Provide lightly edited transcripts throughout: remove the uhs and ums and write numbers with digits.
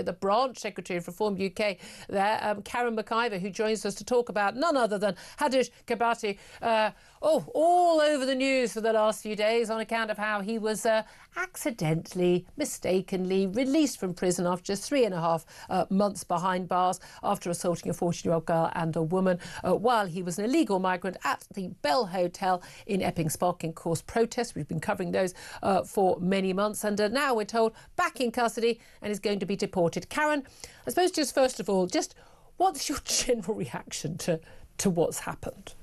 the branch secretary of Reform UK there, Karen McIver, who joins us to talk about none other than Hadish Kebatu, all over the news for the last few days on account of how he was accidentally, mistakenly released from prison after just 3.5 months behind bars after assaulting a 14-year-old girl and a woman while he was an illegal migrant at the Bell Hotel in Epping, sparking, of course, protests. We've been covering those for many months, and now we're told back in custody and is going to be deported. Karen, I suppose just first of all, just what's your general reaction to what's happened?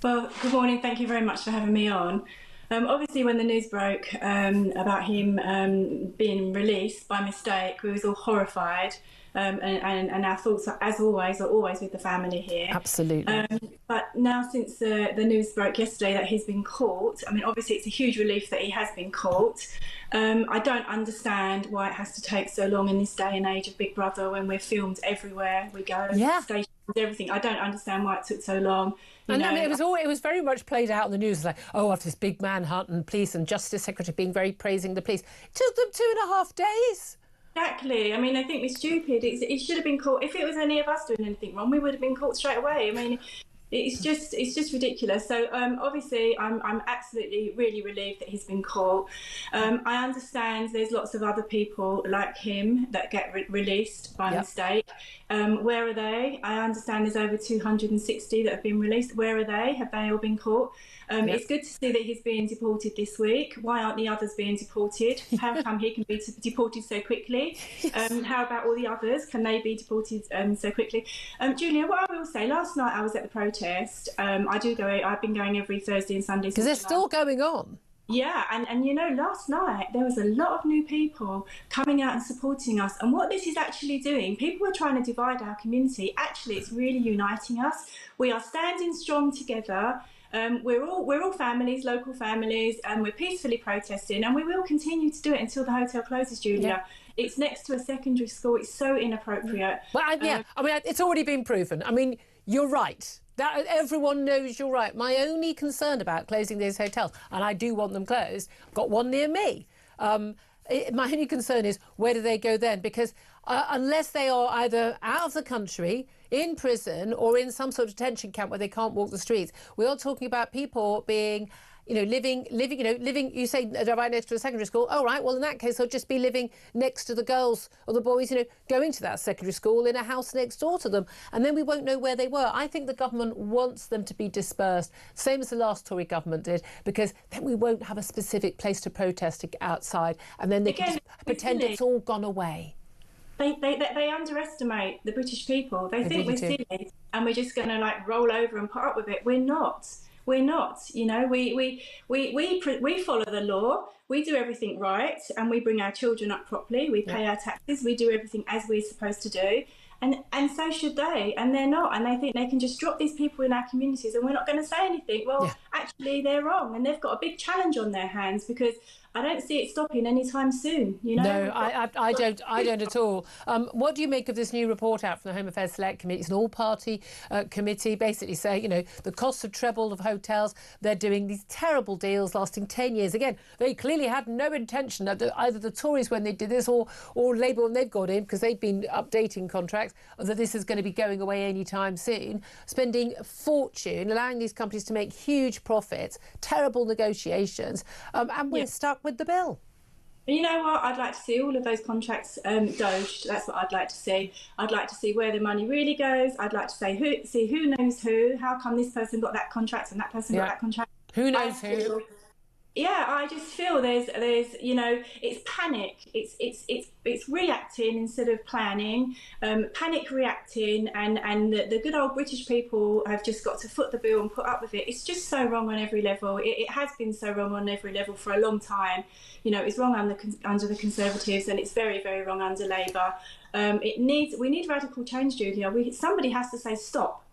Well, good morning. Thank you very much for having me on. Obviously, when the news broke about him being released by mistake, we was all horrified, and our thoughts, as always, are always with the family here. Absolutely. But now, since the news broke yesterday that he's been caught, I mean, obviously, it's a huge relief that he has been caught. I don't understand why it has to take so long in this day and age of Big Brother when we're filmed everywhere we go, stations, everything. I don't understand why it took so long. I mean, it was very much played out in the news, like, after this big manhunt and police and Justice Secretary being very praising the police. It took them 2.5 days. Exactly. I mean, I think we're stupid. It should have been caught. If it was any of us doing anything wrong, we would have been caught straight away. I mean, it's just ridiculous. So obviously, I'm absolutely really relieved that he's been caught. I understand there's lots of other people like him that get released by mistake. Where are they? I understand there's over 260 that have been released. Where are they? Have they all been caught? It's good to see that he's being deported this week. Why aren't the others being deported? How come he can be deported so quickly? How about all the others? Can they be deported so quickly? Julia, what I will say, last night I was at the protest. I've been going every Thursday and Sunday. Because they're still going on. Yeah, and you know, last night there was a lot of new people coming out and supporting us. And what this is actually doing, people are trying to divide our community. Actually, it's really uniting us. We are standing strong together. We're all families, local families, and we're peacefully protesting, and we will continue to do it until the hotel closes, Julia. Yeah. It's next to a secondary school. It's so inappropriate. Well, I mean, it's already been proven. I mean, you're right. That everyone knows you're right. My only concern about closing these hotels, and I do want them closed, I've got one near me. My only concern is, where do they go then? Because unless they are either out of the country, in prison, or in some sort of detention camp where they can't walk the streets, we are talking about people being, living, you say they're right next to a secondary school. Oh, right, well, in that case, they'll just be living next to the girls or the boys, going to that secondary school in a house next door to them. And then we won't know where they were. I think the government wants them to be dispersed, same as the last Tory government did, because then we won't have a specific place to protest outside. And then they can just pretend it's all gone away. They underestimate the British people. They think we're silly and we're just going to roll over and put up with it. We're not. We follow the law. We do everything right, and we bring our children up properly. We pay our taxes. We do everything as we're supposed to do. And so should they, and they're not, and they think they can just drop these people in our communities and we're not going to say anything. Well, actually, they're wrong, and they've got a big challenge on their hands, because I don't see it stopping anytime soon. No, I don't at all. What do you make of this new report out from the Home Affairs Select Committee? It's an all-party committee, basically saying, the costs have trebled of hotels. They're doing these terrible deals lasting 10 years. Again, they clearly had no intention, either the Tories when they did this or Labour when they've got in, because they've been updating contracts, that this is going to be going away anytime soon, spending a fortune, allowing these companies to make huge profits, terrible negotiations, and we're stuck with the bill. You know what? I'd like to see all of those contracts doged. That's what I'd like to see. I'd like to see where the money really goes. I'd like to see who knows who. How come this person got that contract and that person got that contract? Who knows who? Yeah, I just feel there's it's panic. It's reacting instead of planning. Panic reacting, and the good old British people have just got to foot the bill and put up with it. It's just so wrong on every level. It has been so wrong on every level for a long time. It's wrong under the Conservatives, and it's very, very wrong under Labour. We need radical change, Julia. Somebody has to say stop.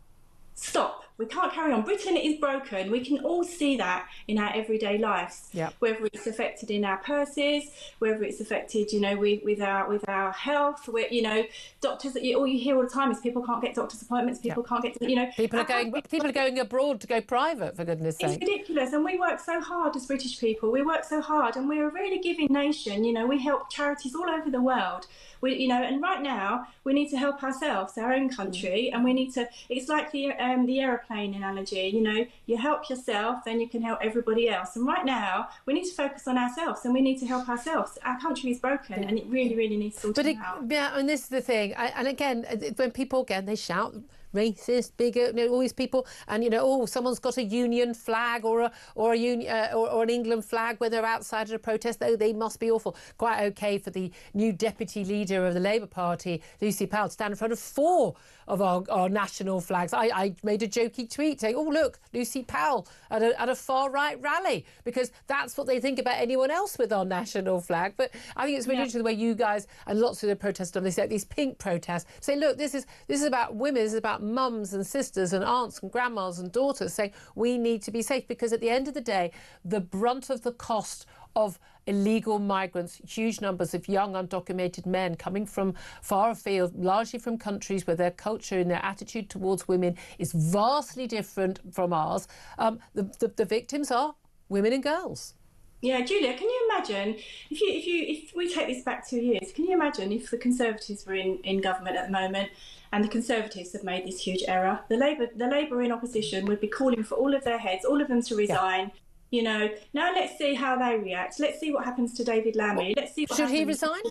We can't carry on. Britain is broken. We can all see that in our everyday lives. Yeah. Whether it's affected in our purses, whether it's affected, you know, with our health. You know, doctors. All you hear all the time is people can't get doctor's appointments. People can't get. You know, people are going abroad to go private, for goodness' sake. It's ridiculous, and we work so hard as British people. We work so hard, and we're a really giving nation. You know, we help charities all over the world. You know, and right now we need to help ourselves, our own country, and we need to. It's like the aeroplane analogy. You know, you help yourself, then you can help everybody else. And right now we need to focus on ourselves, and we need to help ourselves. Our country is broken, and it really, really needs sorting out. Yeah, and this is the thing. And again, when people they shout racist, bigot, you know, all these people, and you know, oh, someone's got a union flag or an England flag when they're outside at a protest. Oh, they must be awful. Quite okay for the new deputy leader of the Labour Party, Lucy Powell, to stand in front of 4 of our national flags. I made a jokey tweet saying, oh look, Lucy Powell at a far right rally, because that's what they think about anyone else with our national flag. But I think it's really interesting the way you guys and lots of the protesters, they say these pink protests, say, look, this is about women, this is about mums and sisters and aunts and grandmas and daughters, saying we need to be safe, because at the end of the day, the brunt of the cost of illegal migrants, huge numbers of young undocumented men coming from far afield, largely from countries where their culture and their attitude towards women is vastly different from ours. The victims are women and girls. Yeah, Julia, can you imagine if we take this back 2 years? Can you imagine if the Conservatives were in government at the moment, and the Conservatives have made this huge error? The Labour in opposition would be calling for all of their heads, all of them to resign. Yeah. You know, now let's see how they react. Let's see what happens to David Lammy. Let's see what should happens. He resign?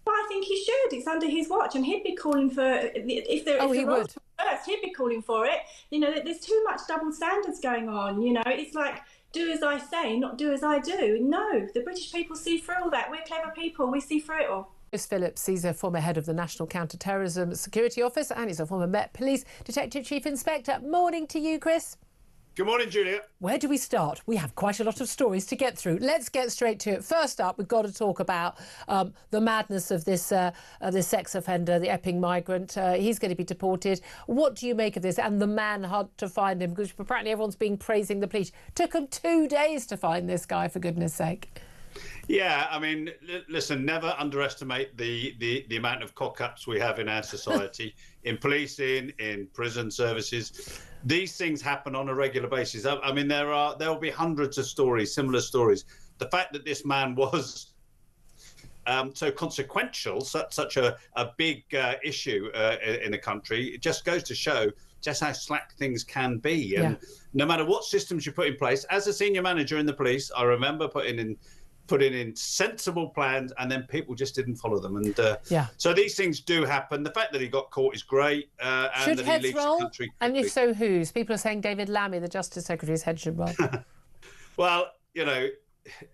Well, I think he should. It's under his watch, and he'd be calling for if there. Oh, he would. First, he'd be calling for it. You know, there's too much double standards going on. You know, it's like, do as I say, not do as I do. No, the British people see through all that. We're clever people. We see through it all. Chris Phillips, he's a former head of the National Counter-Terrorism Security Office, and he's a former Met Police Detective Chief Inspector. Morning to you, Chris. Good morning, Julia. Where do we start? We have quite a lot of stories to get through. Let's get straight to it. First up, we've got to talk about the madness of this sex offender, the Epping migrant. He's going to be deported. What do you make of this and the manhunt to find him? Because apparently everyone's been praising the police. Took them 2 days to find this guy, for goodness sake. Yeah, I mean, listen, never underestimate the amount of cock-ups we have in our society, in policing, in prison services. These things happen on a regular basis. I mean, there will be hundreds of stories, similar stories. The fact that this man was so consequential, such a big issue in the country, it just goes to show just how slack things can be. And no matter what systems you put in place, as a senior manager in the police, I remember putting in sensible plans, and then people just didn't follow them. And so these things do happen. The fact that he got caught is great. And should that heads he leaves roll? the country quickly. And if so, whose? People are saying David Lammy, the Justice Secretary's head should roll. Well, you know,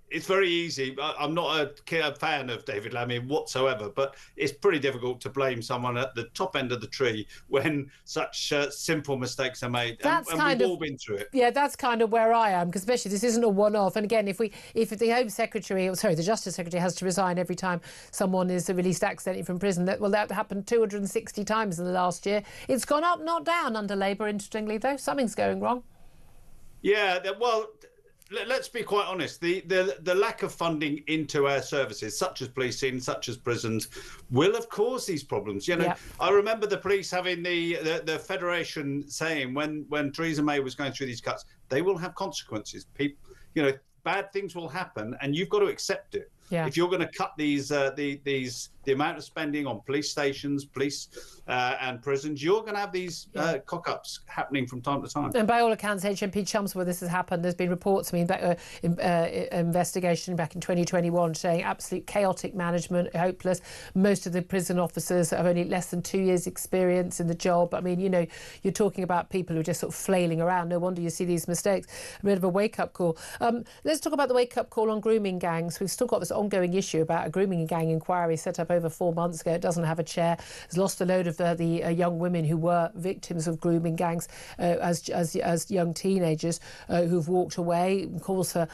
it's very easy. I'm not a fan of David Lammy whatsoever, but it's pretty difficult to blame someone at the top end of the tree when such simple mistakes are made. And we've all been through it. Yeah, that's kind of where I am, because especially this isn't a one-off. And again, if the Home Secretary, the Justice Secretary has to resign every time someone is released accidentally from prison, that happened 260 times in the last year. It's gone up, not down under Labour, interestingly, though. Something's going wrong. Yeah, well, let's be quite honest. The lack of funding into our services, such as policing, such as prisons, will have caused these problems. You know, I remember the police having the Federation saying when Theresa May was going through these cuts, they will have consequences. People, you know, bad things will happen, and you've got to accept it. Yeah. If you're going to cut the amount of spending on police stations, police and prisons, you're going to have these cock-ups happening from time to time. And by all accounts, HMP Chelmsford, this has happened. There's been reports, investigation back in 2021 saying absolute chaotic management, hopeless. Most of the prison officers have only less than 2 years' experience in the job. I mean, you know, you're talking about people who are just sort of flailing around. No wonder you see these mistakes. A bit of a wake-up call. Let's talk about the wake-up call on grooming gangs. We've still got this ongoing issue about a grooming gang inquiry set up over 4 months ago. It doesn't have a chair. It's lost a load of the young women who were victims of grooming gangs as young teenagers who've walked away. Calls for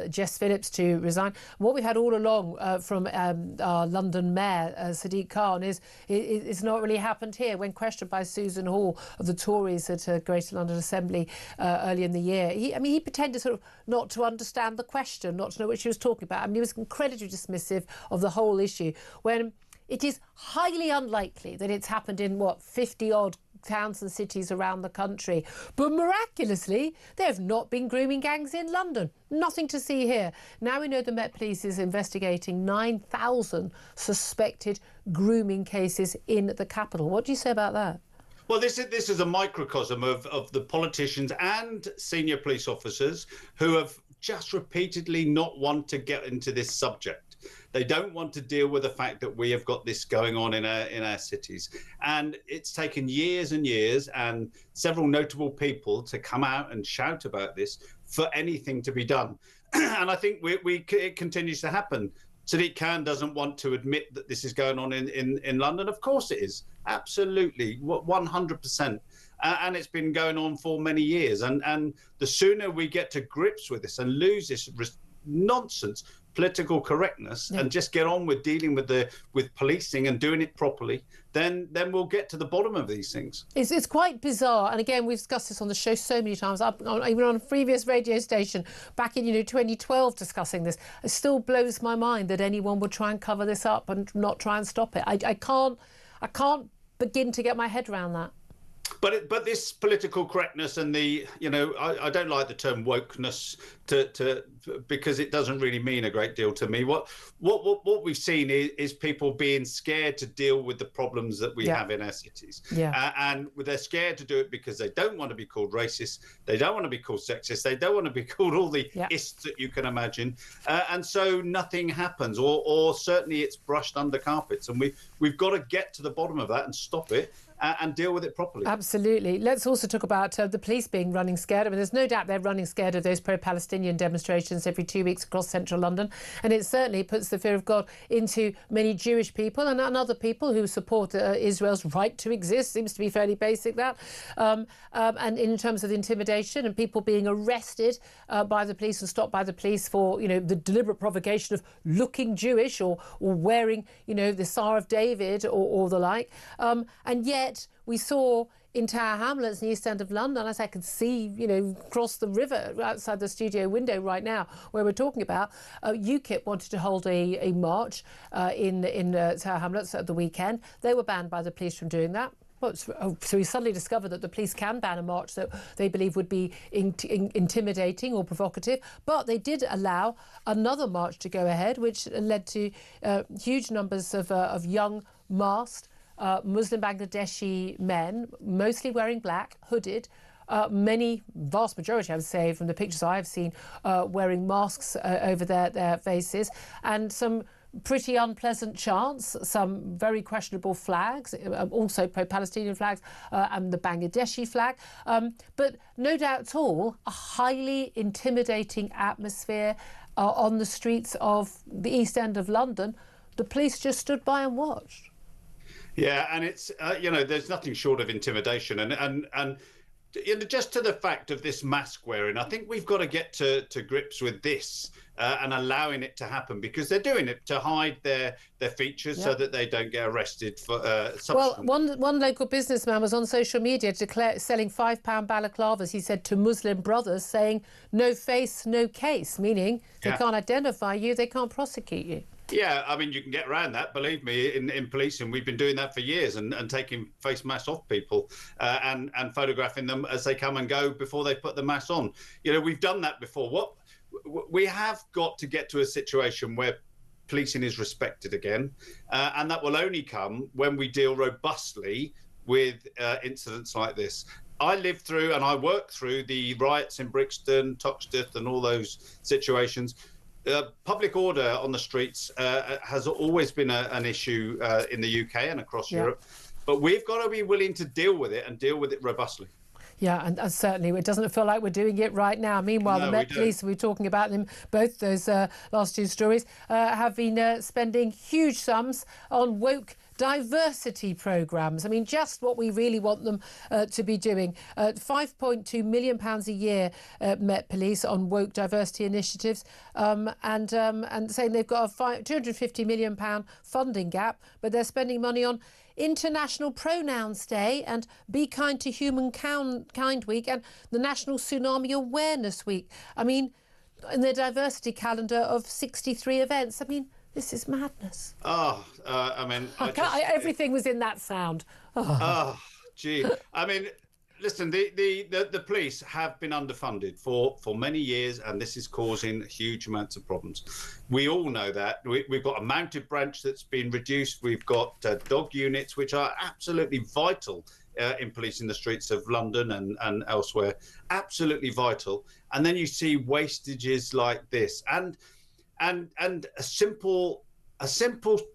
Jess Phillips to resign. What we've had all along from our London Mayor, Sadiq Khan, is it's not really happened here. When questioned by Susan Hall of the Tories at Greater London Assembly early in the year, he pretended sort of not to understand the question, not to know what she was talking about. I mean, he was incredibly dismissive of the whole issue when it is highly unlikely that it's happened in, 50-odd towns and cities around the country. But miraculously, there have not been grooming gangs in London. Nothing to see here. Now we know the Met Police is investigating 9,000 suspected grooming cases in the capital. What do you say about that? Well, this is a microcosm of the politicians and senior police officers who have just repeatedly not want to get into this subject. They don't want to deal with the fact that we have got this going on in our cities. And it's taken years and years and several notable people to come out and shout about this for anything to be done. And I think it continues to happen. Sadiq Khan doesn't want to admit that this is going on in London. Of course it is. Absolutely. 100%. And it's been going on for many years. And the sooner we get to grips with this and lose this nonsense political correctness and just get on with dealing with policing and doing it properly, then we'll get to the bottom of these things. It's quite bizarre, and again, we've discussed this on the show so many times. Even on a previous radio station back in 2012 discussing this. It still blows my mind that anyone would try and cover this up and not try and stop it. I can't begin to get my head around that. But this political correctness and I don't like the term wokeness because it doesn't really mean a great deal to me. What we've seen is people being scared to deal with the problems that we have in our cities. And they're scared to do it because they don't want to be called racist. They don't want to be called sexist. They don't want to be called all the ists that you can imagine. And so nothing happens, or certainly it's brushed under carpets. And we've got to get to the bottom of that and stop it. And deal with it properly. Absolutely. Let's also talk about the police being running scared. I mean, there's no doubt they're running scared of those pro-Palestinian demonstrations every 2 weeks across central London. And it certainly puts the fear of God into many Jewish people and other people who support Israel's right to exist. Seems to be fairly basic, that. And in terms of intimidation and people being arrested by the police and stopped by the police for, the deliberate provocation of looking Jewish or wearing, the Star of David or the like. And yet, we saw in Tower Hamlets in the East End of London, as I can see, across the river outside the studio window right now, where we're talking about, UKIP wanted to hold a march in Tower Hamlets at the weekend. They were banned by the police from doing that. Well, so we suddenly discovered that the police can ban a march that they believe would be intimidating or provocative. But they did allow another march to go ahead, which led to huge numbers of young masked Muslim Bangladeshi men, mostly wearing black, hooded, vast majority, I would say, from the pictures I have seen, wearing masks over their faces, and some pretty unpleasant chants, some very questionable flags, also pro-Palestinian flags, and the Bangladeshi flag. But no doubt at all, a highly intimidating atmosphere on the streets of the East End of London. The police just stood by and watched. Yeah, and it's there's nothing short of intimidation, and just to the fact of this mask wearing, I think we've got to get to grips with this and allowing it to happen, because they're doing it to hide their features so that they don't get arrested for substance. Well, one local businessman was on social media selling £5 balaclavas, he said, to Muslim brothers, saying no face, no case, meaning they can't identify you, they can't prosecute you. Yeah, I mean, you can get around that, believe me, in policing. We've been doing that for years and taking face masks off people and photographing them as they come and go before they put the mask on. We've done that before. We have got to get to a situation where policing is respected again, and that will only come when we deal robustly with incidents like this. I lived through and I worked through the riots in Brixton, Toxteth and all those situations. Public order on the streets has always been an issue in the UK and across Europe, but we've got to be willing to deal with it and deal with it robustly. Yeah, and certainly it doesn't feel like we're doing it right now. Meanwhile, the Met Police, we were talking about them, both those last two stories, have been spending huge sums on woke diversity programmes. I mean, just what we really want them to be doing. £5.2 million a year, Met Police, on woke diversity initiatives, and saying they've got a £250 million funding gap, but they're spending money on International Pronouns Day and Be Kind to Humankind Week and the National Tsunami Awareness Week. I mean, in their diversity calendar of 63 events. I mean, this is madness. I mean, everything was in that sound. Gee. I mean, listen, the police have been underfunded for many years, and this is causing huge amounts of problems. We all know that. We've got a mounted branch that's been reduced. We've got dog units, which are absolutely vital in policing the streets of London and elsewhere. Absolutely vital. And then you see wastages like this, and a simple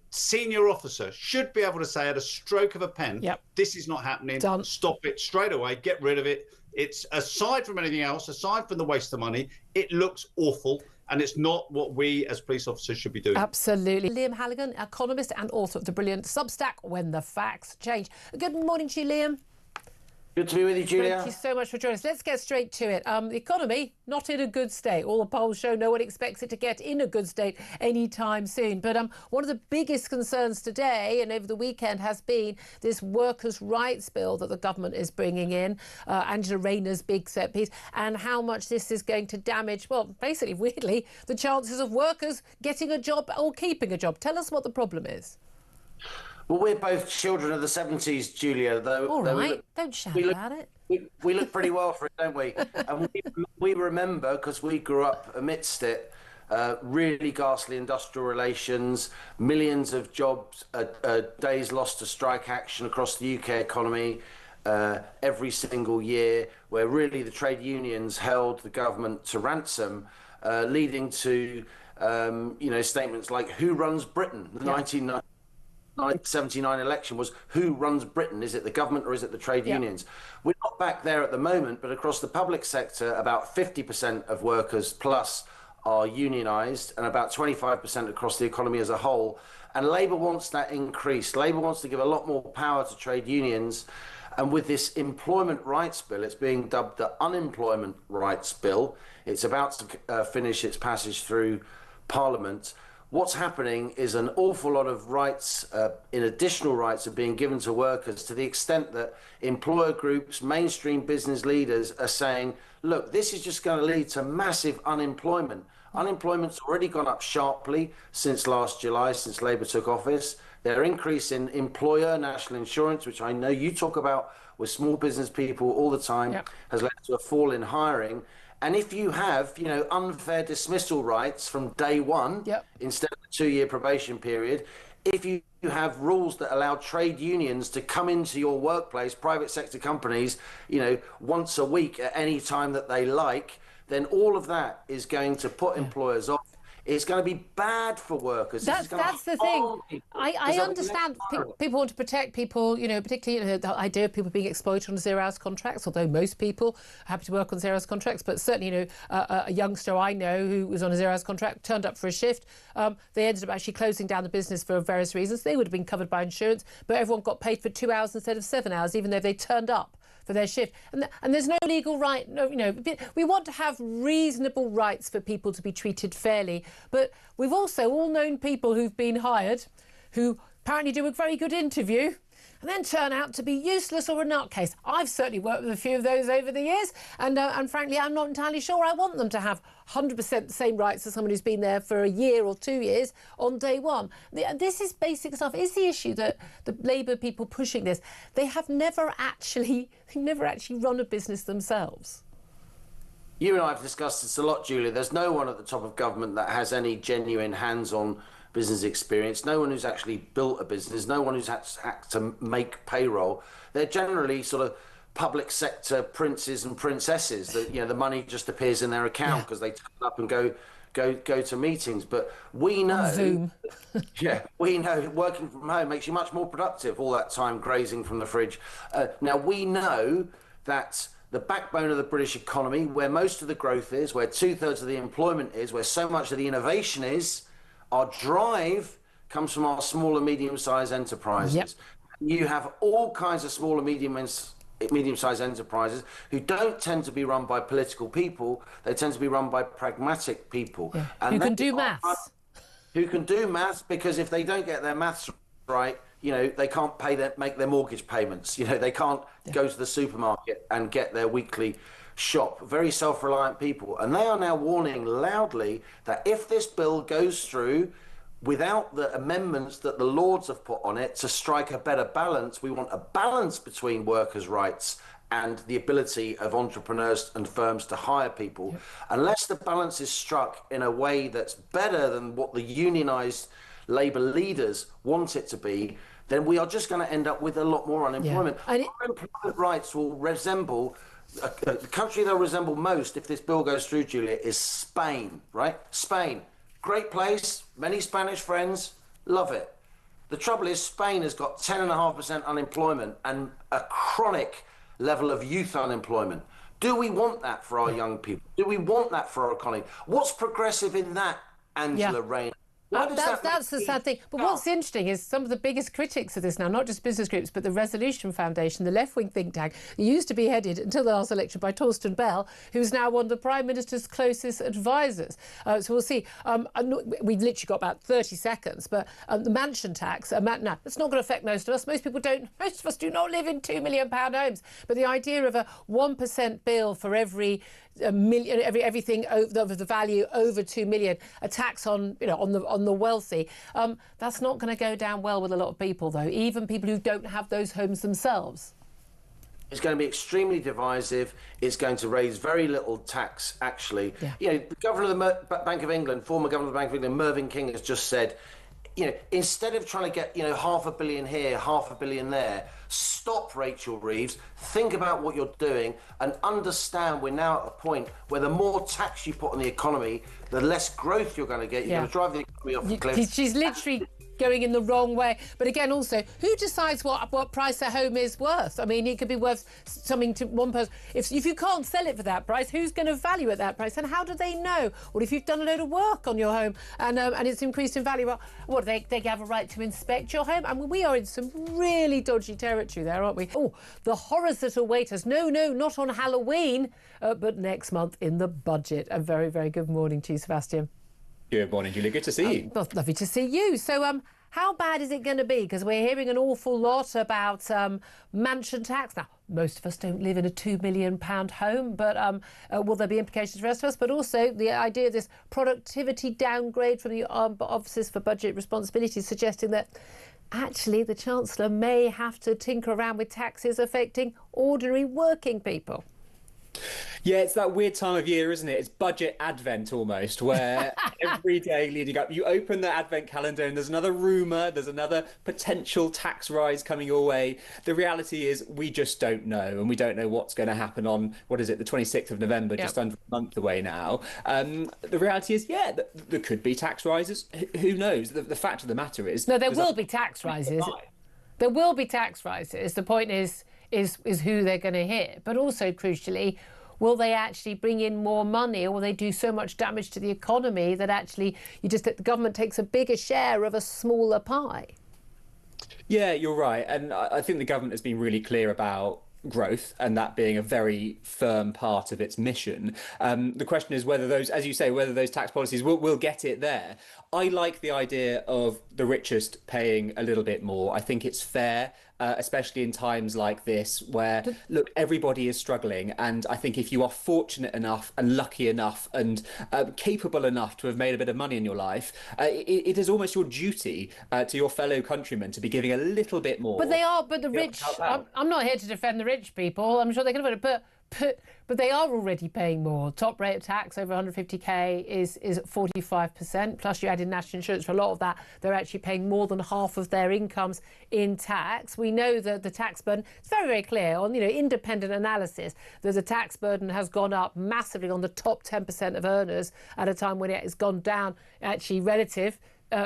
senior officer should be able to say at a stroke of a pen, yep, this is not happening, done. Stop it straight away, get rid of it. It's, aside from anything else, aside from the waste of money, it looks awful, and it's not what we as police officers should be doing. Absolutely. Liam Halligan, economist and author of the brilliant Substack, When the Facts Change. Good morning to you, Liam. Good to be with you, Julia. Thank you so much for joining us. Let's get straight to it. The economy, not in a good state. All the polls show no one expects it to get in a good state anytime soon. But one of the biggest concerns today and over the weekend has been this workers' rights bill that the government is bringing in, Angela Rayner's big set piece, and how much this is going to damage, well, basically, weirdly, the chances of workers getting a job or keeping a job. Tell us what the problem is. Well, we're both children of the 70s, Julia. All right, don't shout about it. We look pretty well for it, don't we? And we remember, because we grew up amidst it, really ghastly industrial relations, millions of jobs, days lost to strike action across the UK economy every single year, where really the trade unions held the government to ransom, leading to statements like, who runs Britain? The 1979 election was, who runs Britain? Is it the government or is it the trade unions? We're not back there at the moment, but across the public sector, about 50% of workers plus are unionised, and about 25% across the economy as a whole. And Labour wants that increased. Labour wants to give a lot more power to trade unions. And with this employment rights bill, it's being dubbed the Unemployment Rights Bill. It's about to finish its passage through Parliament. What's happening is an awful lot of rights, in additional rights, are being given to workers, to the extent that employer groups, mainstream business leaders are saying, look, this is just going to lead to massive unemployment. Unemployment's already gone up sharply since last July, since Labour took office. Their increase in employer national insurance, which I know you talk about with small business people all the time, has led to a fall in hiring. And if you have, unfair dismissal rights from day one, instead of the 2-year probation period, if you have rules that allow trade unions to come into your workplace, private sector companies, once a week at any time that they like, then all of that is going to put employers off. It's going to be bad for workers. That's the thing. I understand people want to protect people, particularly the idea of people being exploited on zero-hours contracts, although most people are happy to work on zero-hours contracts. But certainly, a youngster I know who was on a zero-hours contract turned up for a shift. They ended up actually closing down the business for various reasons. They would have been covered by insurance, but everyone got paid for 2 hours instead of 7 hours, even though they turned up for their shift. And there's no legal right. We want to have reasonable rights for people to be treated fairly. But we've also all known people who've been hired who apparently do a very good interview and then turn out to be useless or a nutcase. I've certainly worked with a few of those over the years, and frankly, I'm not entirely sure I want them to have 100% the same rights as someone who's been there for a year or 2 years on day one. This is basic stuff. Is the issue that the Labour people pushing this, they've never actually run a business themselves? You and I have discussed this a lot, Julia. There's no one at the top of government that has any genuine hands-on business experience, no one who's actually built a business, no one who's had to make payroll. They're generally sort of public sector princes and princesses that, the money just appears in their account because they turn up and go to meetings. But we know Zoom. we know working from home makes you much more productive, all that time grazing from the fridge. Now we know that the backbone of the British economy, where most of the growth is, where 2/3 of the employment is, where so much of the innovation is. Our drive comes from our small and medium-sized enterprises. Yep. You have all kinds of small and medium-sized enterprises who don't tend to be run by political people. They tend to be run by pragmatic people. Yeah. And who can do maths. Who can do maths, because if they don't get their maths right, they can't make their mortgage payments. They can't go to the supermarket and get their weekly shop. Very self-reliant people. And they are now warning loudly that if this bill goes through without the amendments that the Lords have put on it to strike a better balance, we want a balance between workers' rights and the ability of entrepreneurs and firms to hire people. Yep. Unless the balance is struck in a way that's better than what the unionised Labour leaders want it to be, then we are just going to end up with a lot more unemployment. Yeah. Unemployment rights will resemble, the country they'll resemble most if this bill goes through, Julia, is Spain, right? Spain, great place, many Spanish friends, love it. The trouble is Spain has got 10.5% unemployment and a chronic level of youth unemployment. Do we want that for our young people? Do we want that for our economy? What's progressive in that, Angela Rayner? That's the sad thing. But what's interesting is some of the biggest critics of this now, not just business groups, but the Resolution Foundation, the left-wing think tank, it used to be headed until the last election by Torsten Bell, who's now one of the Prime Minister's closest advisors. So we'll see. We've literally got about 30 seconds, but the mansion tax, no, it's not going to affect most of us. Most of us do not live in £2 million homes. But the idea of a 1% bill for every everything over the value over 2 million, a tax on on the wealthy, that's not going to go down well with a lot of people, though, even people who don't have those homes themselves. It's going to be extremely divisive. It's going to raise very little tax, actually. Yeah. The governor of the Bank of England, former governor of the Bank of England, Mervyn King, has just said, instead of trying to get, £500 million here, £500 million there, stop, Rachel Reeves, think about what you're doing and understand we're now at a point where the more tax you put on the economy, the less growth you're going to get. You're going to drive the economy off the cliff. She's literally going in the wrong way. But again, also, who decides what price a home is worth? I mean, it could be worth something to one person. If you can't sell it for that price, who's going to value at that price? And how do they know? Well, if you've done a load of work on your home and it's increased in value, what they have a right to inspect your home? I mean, we are in some really dodgy territory there, aren't we? Oh, the horrors that await us. No, not on Halloween, but next month in the budget. A very, very good morning to you, Sebastian. Good morning, Julia. Good to see you. Well, lovely to see you. So, how bad is it going to be? Because we're hearing an awful lot about mansion tax. Now, most of us don't live in a £2 million home, but will there be implications for the rest of us? But also the idea of this productivity downgrade from the Offices for Budget Responsibility, suggesting that actually the Chancellor may have to tinker around with taxes affecting ordinary working people. Yeah, it's that weird time of year, isn't it? It's budget advent almost, where every day leading up, you open the advent calendar and there's another rumour, there's another potential tax rise coming your way. The reality is we just don't know, and we don't know what's going to happen on, the 26th of November, just under a month away now. The reality is, there could be tax rises. Who knows? The fact of the matter is... No, there will be tax rises. There will be tax rises. The point is who they're going to hit. But also, crucially, will they actually bring in more money, or will they do so much damage to the economy that actually the government takes a bigger share of a smaller pie? Yeah, you're right. And I think the government has been really clear about growth and that being a very firm part of its mission. The question is whether those, as you say, whether those tax policies will get it there. I like the idea of the richest paying a little bit more. I think it's fair, especially in times like this where, look, everybody is struggling. And I think if you are fortunate enough and lucky enough and capable enough to have made a bit of money in your life, it is almost your duty to your fellow countrymen to be giving a little bit more. But the rich, I'm not here to defend the rich people. I'm sure they can afford it, but they are already paying more. Top rate of tax over 150k is 45%. Plus, you add in national insurance. For a lot of that, they're actually paying more than half of their incomes in tax. We know that the tax burden, it's very, very clear on independent analysis that the tax burden has gone up massively on the top 10% of earners at a time when it has gone down actually relative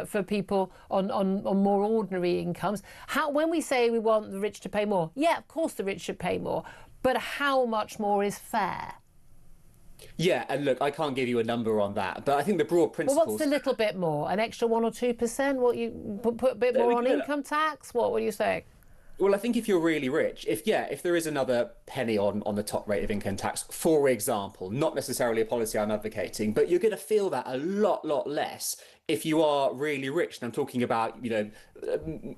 for people on more ordinary incomes. When we say we want the rich to pay more, yeah, of course the rich should pay more. but how much more is fair? Yeah, and look, I can't give you a number on that, but I think the broad principles... Well, what's the little bit more? An extra 1 or 2%? What, you put a bit more on income tax? What do you say? Well, I think if you're really rich, if there is another penny on the top rate of income tax, for example, not necessarily a policy I'm advocating, but you're going to feel that a lot less if you are really rich. And I'm talking about,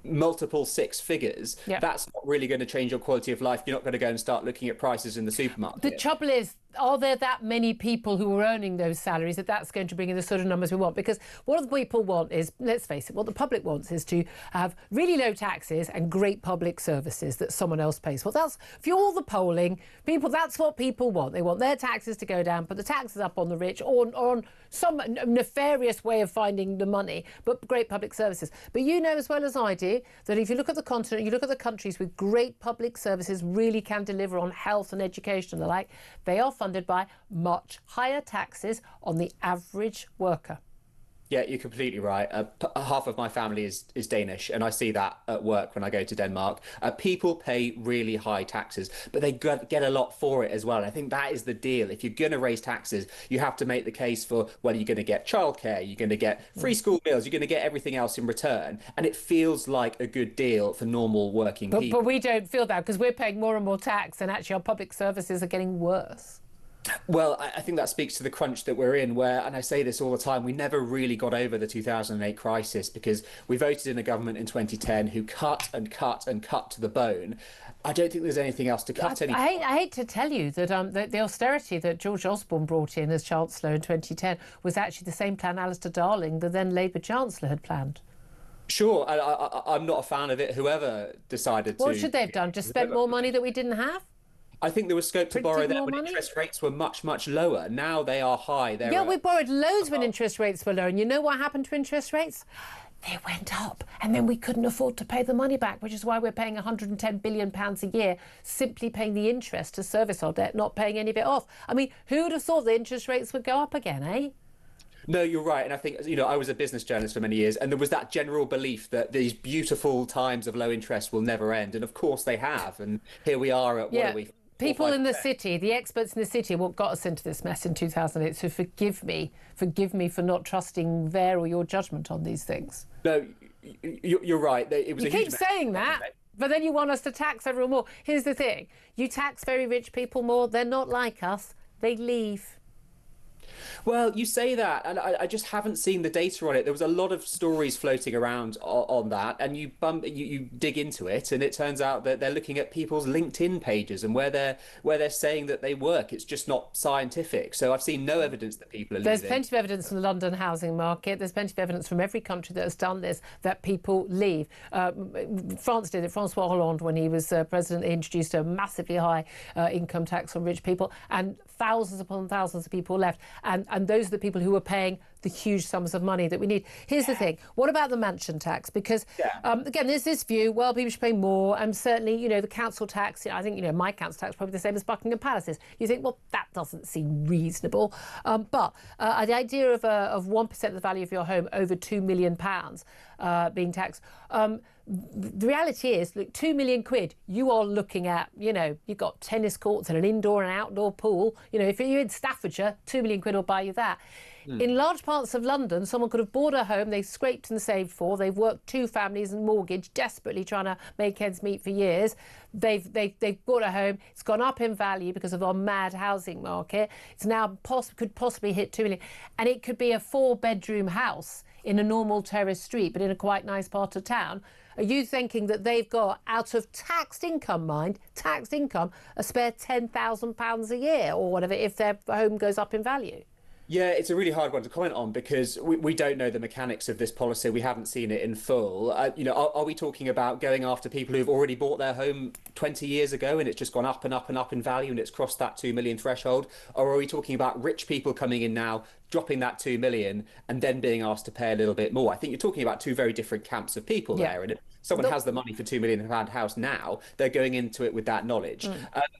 multiple six figures. Yep. That's not really going to change your quality of life. You're not going to go and start looking at prices in the supermarket. The trouble is, are there that many people who are earning those salaries that's going to bring in the sort of numbers we want? Because what the people want is, let's face it, what the public wants is to have really low taxes and great public services that someone else pays for. That's, for all the polling, people, that's what people want. They want their taxes to go down, put the taxes up on the rich, or on some nefarious way of finding the money, but great public services. But you know as well as I do that if you look at the continent, you look at the countries with great public services, really can deliver on health and education and the like, they are funded by much higher taxes on the average worker. Yeah, you're completely right. Half of my family is Danish, and I see that at work when I go to Denmark. People pay really high taxes, but they get a lot for it as well. And I think that is the deal. If you're going to raise taxes, you have to make the case for whether you're going to get childcare, you're going to get free school meals, you're going to get everything else in return. And it feels like a good deal for normal working people. But we don't feel that because we're paying more and more tax, and actually our public services are getting worse. Well, I think that speaks to the crunch that we're in where, and I say this all the time, we never really got over the 2008 crisis because we voted in a government in 2010 who cut and cut and cut to the bone. I don't think there's anything else to cut anymore. I hate to tell you that the austerity that George Osborne brought in as Chancellor in 2010 was actually the same plan Alistair Darling, the then Labour Chancellor, had planned. Sure, I'm not a fan of it, whoever decided to... What should they have done? Just spent more money that we didn't have? I think there was scope to borrow then when interest rates were much lower. Now they are high. We borrowed loads when interest rates were low. And you know what happened to interest rates? They went up. And then we couldn't afford to pay the money back, which is why we're paying £110 billion a year, simply paying the interest to service our debt, not paying any of it off. I mean, who would have thought the interest rates would go up again, eh? No, you're right. And I think, I was a business journalist for many years, and there was that general belief that these beautiful times of low interest will never end. And of course they have. And here we are at, what are we? People in the city, the experts in the city, what got us into this mess in 2008. So forgive me for not trusting their or your judgment on these things. No, you're right. It was you keep saying that, but then you want us to tax everyone more. Here's the thing. You tax very rich people more. They're not like us. They leave. Well, you say that, and I just haven't seen the data on it. There was a lot of stories floating around on that, and you dig into it, and it turns out that they're looking at people's LinkedIn pages and where they're saying that they work. It's just not scientific. So I've seen no evidence that people are leaving. There's plenty of evidence from the London housing market. There's plenty of evidence from every country that has done this that people leave. France did it. Francois Hollande, when he was president, he introduced a massively high income tax on rich people, and thousands upon thousands of people left. And those are the people who are paying the huge sums of money that we need. Here's the thing. What about the mansion tax? Because, again, there's this view, well, people should pay more. And certainly, the council tax, I think, my council tax is probably the same as Buckingham Palace's. You think, well, that doesn't seem reasonable. But the idea of 1% of the value of your home over £2 million being taxed, the reality is, look, £2 million, you are looking at, you've got tennis courts and an indoor and outdoor pool. If you're in Staffordshire, £2 million will buy you that. In large parts of London, someone could have bought a home they've scraped and saved for. They've worked 2 families and mortgaged, desperately trying to make ends meet for years. They've bought a home. It's gone up in value because of our mad housing market. It's now could possibly hit 2 million. And it could be a 4-bedroom house in a normal terrace street, but in a quite nice part of town. Are you thinking that they've got, out of taxed income, a spare £10,000 a year or whatever if their home goes up in value? Yeah, it's a really hard one to comment on because we don't know the mechanics of this policy. We haven't seen it in full. Are we talking about going after people who've already bought their home 20 years ago and it's just gone up and up and up in value and it's crossed that 2 million threshold? Or are we talking about rich people coming in now dropping that 2 million and then being asked to pay a little bit more. I think you're talking about two very different camps of people there. And if someone has the money for £2 million house now, they're going into it with that knowledge.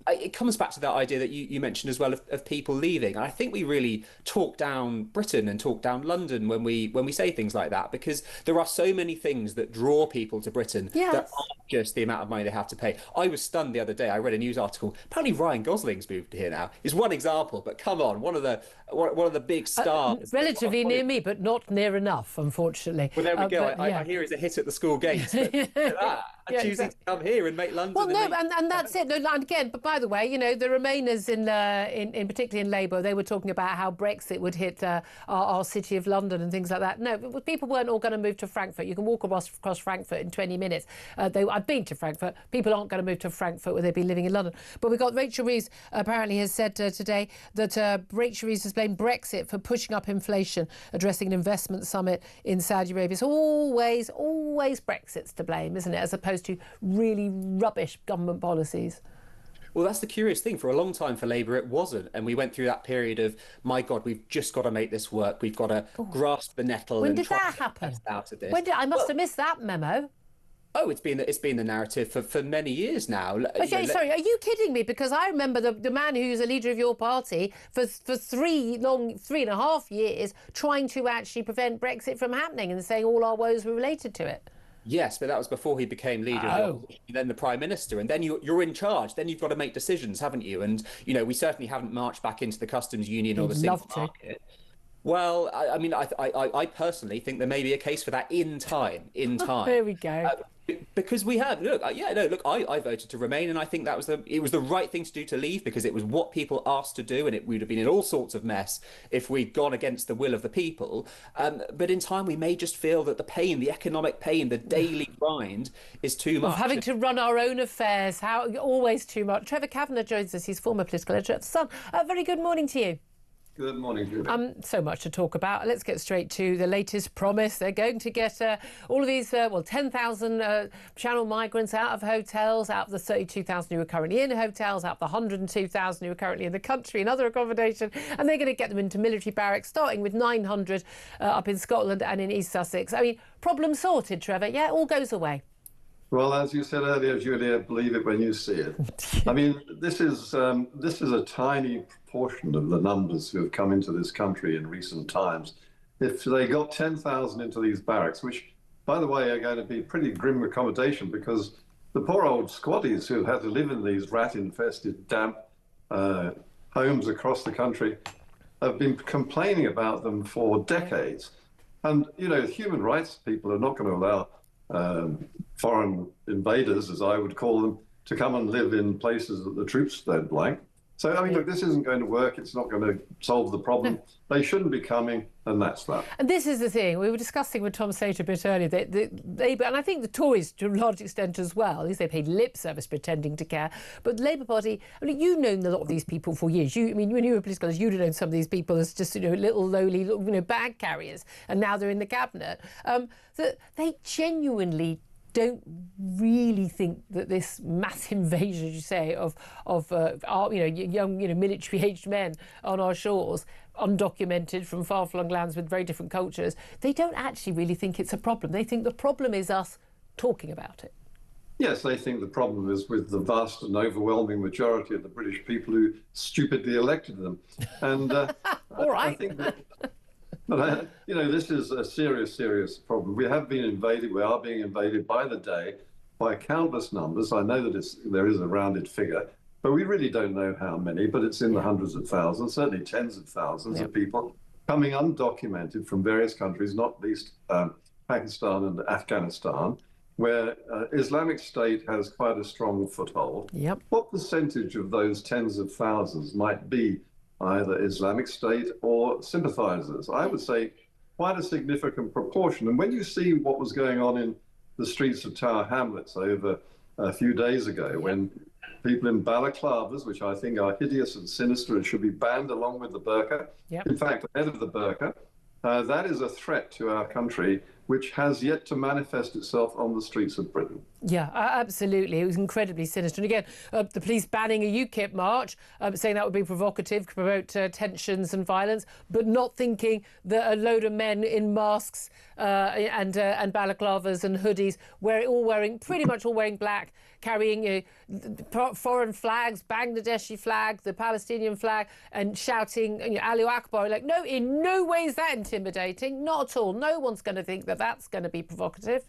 It comes back to that idea that you mentioned as well of people leaving. And I think we really talk down Britain and talk down London when we say things like that, because there are so many things that draw people to Britain that aren't just the amount of money they have to pay. I was stunned the other day. I read a news article. Apparently Ryan Gosling's moved here now. Is one example, but come on, one of the big stars. Relatively near me, but not near enough, unfortunately. Well, there we go. I hear he's a hit at the school gates. But choosing to come here and make London. Well, no, and that's it. No, and again, but by the way, the Remainers in particularly in Labour, they were talking about how Brexit would hit our city of London and things like that. No, people weren't all going to move to Frankfurt. You can walk across Frankfurt in 20 minutes. I've been to Frankfurt. People aren't going to move to Frankfurt where they'd be living in London. But we've got Rachel Reeves apparently has said today that Rachel Reeves has blamed Brexit for pushing up inflation, addressing an investment summit in Saudi Arabia. It's always Brexit's to blame, isn't it, as opposed to really rubbish government policies. Well, that's the curious thing. For a long time for Labour, it wasn't. And we went through that period of, my God, we've just got to make this work. We've got to grasp the nettle. When and did try that to happen? Out of this. I must have missed that memo. Oh, it's been the narrative for many years now. Okay, sorry, are you kidding me? Because I remember the man who's a leader of your party for 3.5 years trying to actually prevent Brexit from happening and saying all our woes were related to it. Yes, but that was before he became leader of the opposition, then the Prime Minister. And then you're in charge. Then you've got to make decisions, haven't you? And, we certainly haven't marched back into the customs union or the single market. Well, I personally think there may be a case for that in time. There we go. Because we have, I voted to remain, and I think it was the right thing to do to leave, because it was what people asked to do, and it would have been in all sorts of mess if we'd gone against the will of the people. But in time, we may just feel that the economic pain, the daily grind is too much. Of having to run our own affairs, always too much. Trevor Kavanagh joins us. He's former political editor at The Sun. Very good morning to you. Good morning, Julia. So much to talk about. Let's get straight to the latest promise. They're going to get all of these, 10,000 channel migrants out of hotels, out of the 32,000 who are currently in hotels, out of the 102,000 who are currently in the country in other accommodation, and they're going to get them into military barracks, starting with 900 up in Scotland and in East Sussex. I mean, problem sorted, Trevor. Yeah, all goes away. Well, as you said earlier, Julia, believe it when you see it. I mean, this is a tiny proportion of the numbers who have come into this country in recent times. If they got 10,000 into these barracks, which, by the way, are going to be pretty grim accommodation, because the poor old squatties who had to live in these rat-infested, damp homes across the country have been complaining about them for decades. And, human rights people are not going to allow foreign invaders, as I would call them, to come and live in places that the troops don't like. So, I mean, look, this isn't going to work. It's not going to solve the problem. No. They shouldn't be coming, and that's that. And this is the thing. We were discussing with Tom Sater a bit earlier. Labour, and I think the Tories, to a large extent as well, at least they paid lip service pretending to care. But the Labour Party, you've known a lot of these people for years. When you were political, you'd have known some of these people as just, little lowly, bag carriers, and now they're in the cabinet. They genuinely don't really think that this mass invasion, as you say, of our, young, military-aged men on our shores, undocumented from far-flung lands with very different cultures, they don't actually really think it's a problem. They think the problem is us talking about it. Yes, they think the problem is with the vast and overwhelming majority of the British people who stupidly elected them. And all right. I think that, but, this is a serious, serious problem. We have been invaded. We are being invaded by the day by countless numbers. I know that there is a rounded figure, but we really don't know how many, but it's in the hundreds of thousands, certainly tens of thousands of people coming undocumented from various countries, not least Pakistan and Afghanistan, where Islamic State has quite a strong foothold. Yep. What percentage of those tens of thousands might be either Islamic State or sympathizers? I would say quite a significant proportion. And when you see what was going on in the streets of Tower Hamlets over a few days ago, when people in balaclavas, which I think are hideous and sinister and should be banned along with the burqa, in fact, ahead of the burqa, that is a threat to our country which has yet to manifest itself on the streets of Britain. Yeah, absolutely. It was incredibly sinister. And again, the police banning a UKIP march, saying that would be provocative, promote tensions and violence, but not thinking that a load of men in masks and balaclavas and hoodies, pretty much all wearing black, carrying foreign flags, Bangladeshi flag, the Palestinian flag, and shouting Allahu Akbar. Like, no, in no way is that intimidating. Not at all. No one's going to think that that's going to be provocative.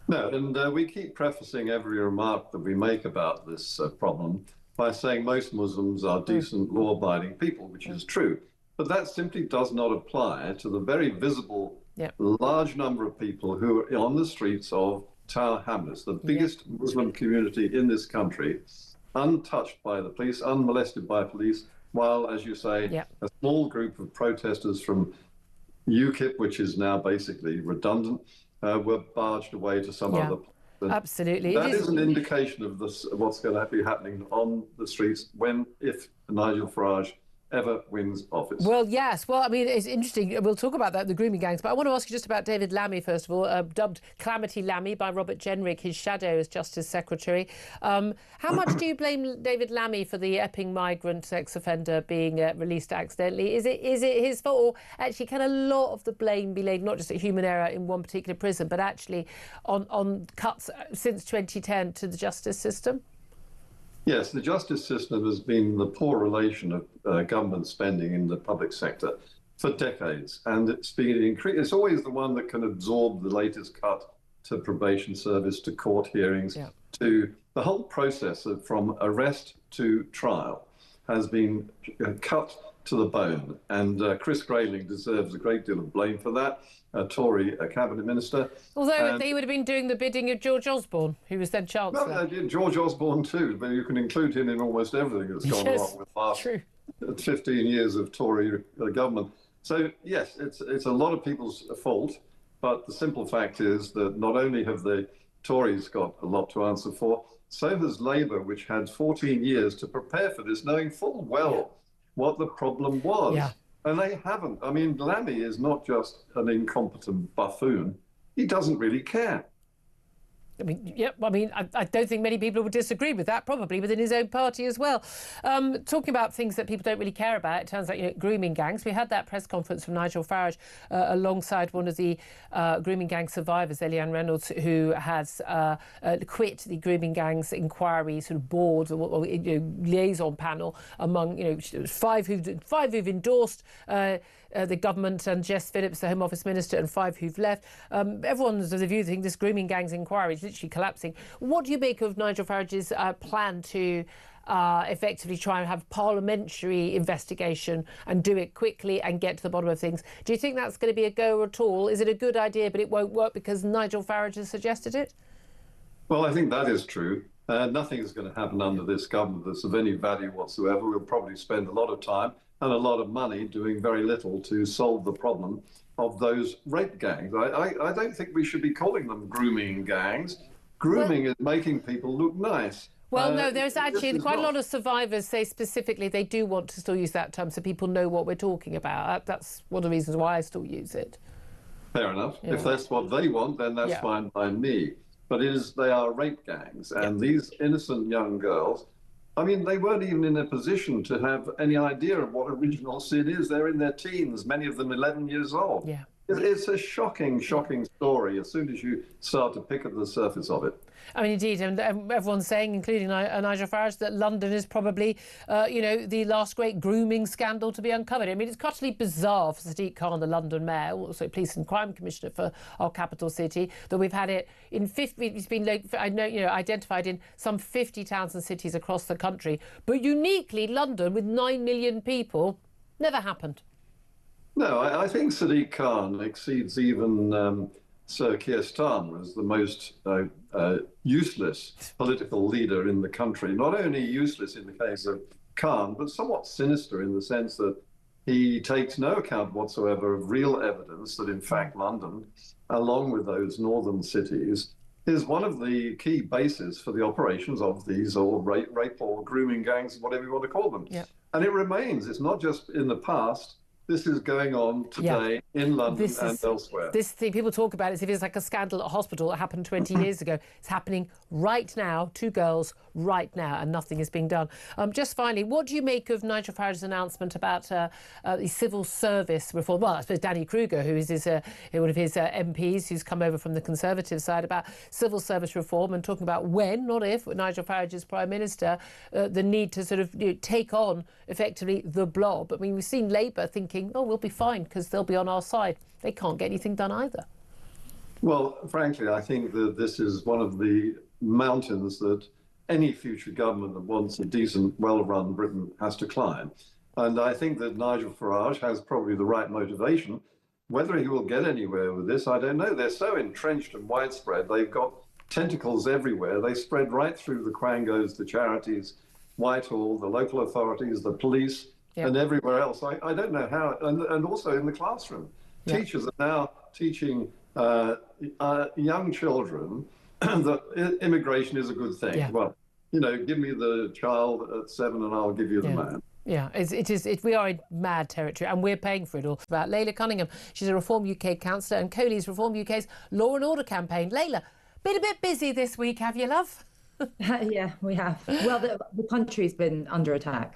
No, and we keep prefacing every remark that we make about this problem by saying most Muslims are decent, law-abiding people, which is true. But that simply does not apply to the very visible, large number of people who are on the streets of Tower Hamlets, the biggest Muslim community in this country, untouched by the police, unmolested by police, while, as you say, a small group of protesters from UKIP, which is now basically redundant, were barged away to some other place. Absolutely. That is an indication of this, what's going to be happening on the streets if Nigel Farage ever wins office. Well, yes. Well, I mean, it's interesting. We'll talk about that, the grooming gangs. But I want to ask you just about David Lammy, first of all, dubbed Calamity Lammy by Robert Jenrick, his shadow as Justice Secretary. How much do you blame David Lammy for the Epping migrant sex offender being released accidentally? Is it his fault? Or actually, can a lot of the blame be laid not just at human error in one particular prison, but actually on cuts since 2010 to the justice system? Yes, the justice system has been the poor relation of government spending in the public sector for decades, and it's always the one that can absorb the latest cut to probation service, to court hearings, to the whole process from arrest to trial has been cut to the bone. And Chris Grayling deserves a great deal of blame for that, a Tory cabinet minister. Although he would have been doing the bidding of George Osborne, who was then Chancellor. Well, George Osborne too, but you can include him in almost everything that's gone wrong with the last 15 years of Tory government. So, yes, it's a lot of people's fault, but the simple fact is that not only have the Tories got a lot to answer for, so has Labour, which had 14 years to prepare for this, knowing full well what the problem was. And they haven't. I mean, Lammy is not just an incompetent buffoon. He doesn't really care. I mean, I don't think many people would disagree with that, probably within his own party as well. Talking about things that people don't really care about, it turns out, grooming gangs. We had that press conference from Nigel Farage alongside one of the grooming gang survivors, Eliane Reynolds, who has quit the grooming gangs inquiry sort of board or liaison panel among, five who've endorsed the government and Jess Phillips, the Home Office Minister, and 5 who've left. Everyone's of the view that this grooming gangs inquiry is literally collapsing. What do you make of Nigel Farage's plan to effectively try and have parliamentary investigation and do it quickly and get to the bottom of things? Do you think that's going to be a go at all? Is it a good idea but it won't work because Nigel Farage has suggested it? Well, I think that is true. Nothing is going to happen under this government that's of any value whatsoever. We'll probably spend a lot of time and a lot of money doing very little to solve the problem of those rape gangs. I don't think we should be calling them grooming gangs. Grooming is making people look nice. Well, no, there's actually quite a lot of survivors say specifically they do want to still use that term so people know what we're talking about. That's one of the reasons why I still use it. Fair enough. If that's what they want, then that's fine by me. But they are rape gangs, and these innocent young girls, I mean, they weren't even in a position to have any idea of what original sin is. They're in their teens, many of them 11 years old. It's a shocking, shocking story as soon as you start to pick at the surface of it. I mean, indeed, and everyone's saying, including Nigel Farage, that London is probably, the last great grooming scandal to be uncovered. I mean, it's utterly bizarre for Sadiq Khan, the London mayor, also Police and Crime Commissioner for our capital city, that we've had it in 50. It's been, identified in some 50 towns and cities across the country, but uniquely London, with 9 million people, never happened. No, I think Sadiq Khan exceeds even Sir Keir Starmer as the most useless political leader in the country. Not only useless in the case of Khan, but somewhat sinister in the sense that he takes no account whatsoever of real evidence that, in fact, London, along with those northern cities, is one of the key bases for the operations of these rape or grooming gangs, whatever you want to call them. And it remains. It's not just in the past. this is going on today in London and elsewhere. This thing, people talk about it as if it's like a scandal at a hospital that happened 20 years ago. It's happening right now, 2 girls right now, and nothing is being done. Just finally, what do you make of Nigel Farage's announcement about the civil service reform? Well, I suppose Danny Kruger, who is one of his MPs who's come over from the Conservative side, about civil service reform and talking about when, not if, Nigel Farage is Prime Minister, the need to sort of take on effectively the blob. I mean, we've seen Labour thinking, oh, we'll be fine because they'll be on our side. They can't get anything done either. Well, frankly, I think that this is one of the mountains that any future government that wants a decent, well-run Britain has to climb. And I think that Nigel Farage has probably the right motivation. Whether he will get anywhere with this, I don't know. They're so entrenched and widespread. They've got tentacles everywhere. They spread right through the Quangos, the charities, Whitehall, the local authorities, the police, and everywhere else. I don't know how. And also in the classroom. Teachers are now teaching young children that immigration is a good thing. Well, give me the child at 7 and I'll give you the man. Yeah, we are in mad territory and we're paying for it all. About Layla Cunningham, she's a Reform UK councillor and co-leads Reform UK's Law and Order campaign. Layla, been a bit busy this week, have you, love? Yeah, we have. Well, the country's been under attack.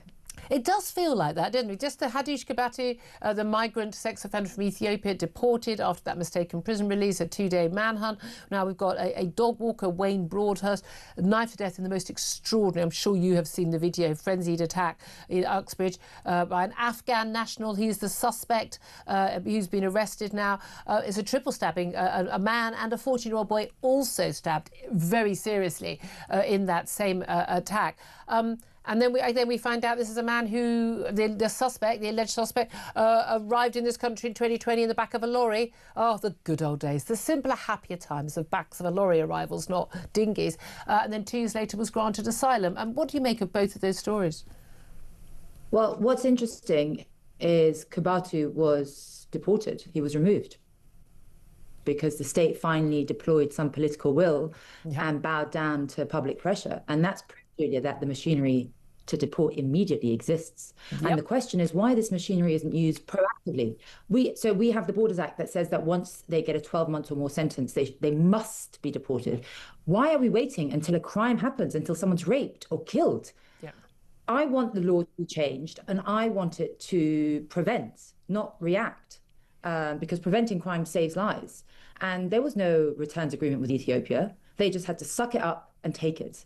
It does feel like that, doesn't it? Just the Hadish Kebatu, the migrant sex offender from Ethiopia, deported after that mistaken prison release, a 2-day manhunt. Now we've got a dog walker, Wayne Broadhurst, knifed to death in the most extraordinary, I'm sure you have seen the video, frenzied attack in Uxbridge by an Afghan national. He's the suspect who's been arrested now. It's a triple stabbing. A man and a 14-year-old boy also stabbed very seriously in that same attack. And then we find out this is a man who, the suspect, the alleged suspect, arrived in this country in 2020 in the back of a lorry. Oh, the good old days, the simpler, happier times of backs of a lorry arrivals, not dinghies. And then 2 years later was granted asylum. And what do you make of both of those stories? Well, what's interesting is Kebatu was deported. He was removed because the state finally deployed some political will and bowed down to public pressure. And that's Julia, that the machinery to deport immediately exists. And the question is why this machinery isn't used proactively. We have the Borders Act that says that once they get a 12-month or more sentence, they must be deported. Why are we waiting until a crime happens, until someone's raped or killed? I want the law to be changed, and I want it to prevent, not react, because preventing crime saves lives. And there was no returns agreement with Ethiopia. They just had to suck it up and take it.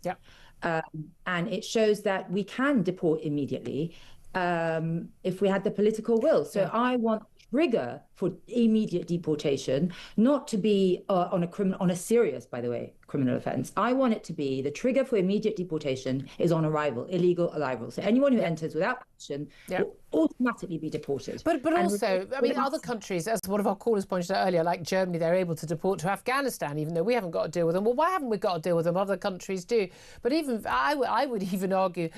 And it shows that we can deport immediately if we had the political will. So I want a trigger for immediate deportation, not to be on a serious, by the way, criminal offence. I want it to be the trigger for immediate deportation is on arrival, illegal arrival. So anyone who enters without permission will automatically be deported. But also, I mean, other countries, as one of our callers pointed out earlier, like Germany, they're able to deport to Afghanistan, even though we haven't got to deal with them. Well, why haven't we got to deal with them? Other countries do. But even I would even argue,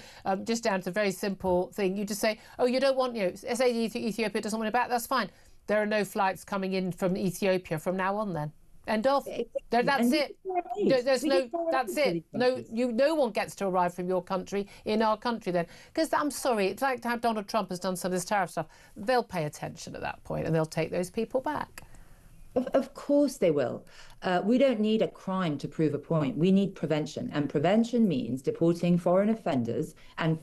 just down to a very simple thing, you just say, oh, you don't want, say Ethiopia doesn't want it back, that's fine. There are no flights coming in from Ethiopia from now on then. End of. That's it. That's it. No one gets to arrive from your country in our country then. Because I'm sorry, it's like how Donald Trump has done some of this tariff stuff. They'll pay attention at that point and they'll take those people back. Of course they will. We don't need a crime to prove a point. We need prevention. And prevention means deporting foreign offenders and,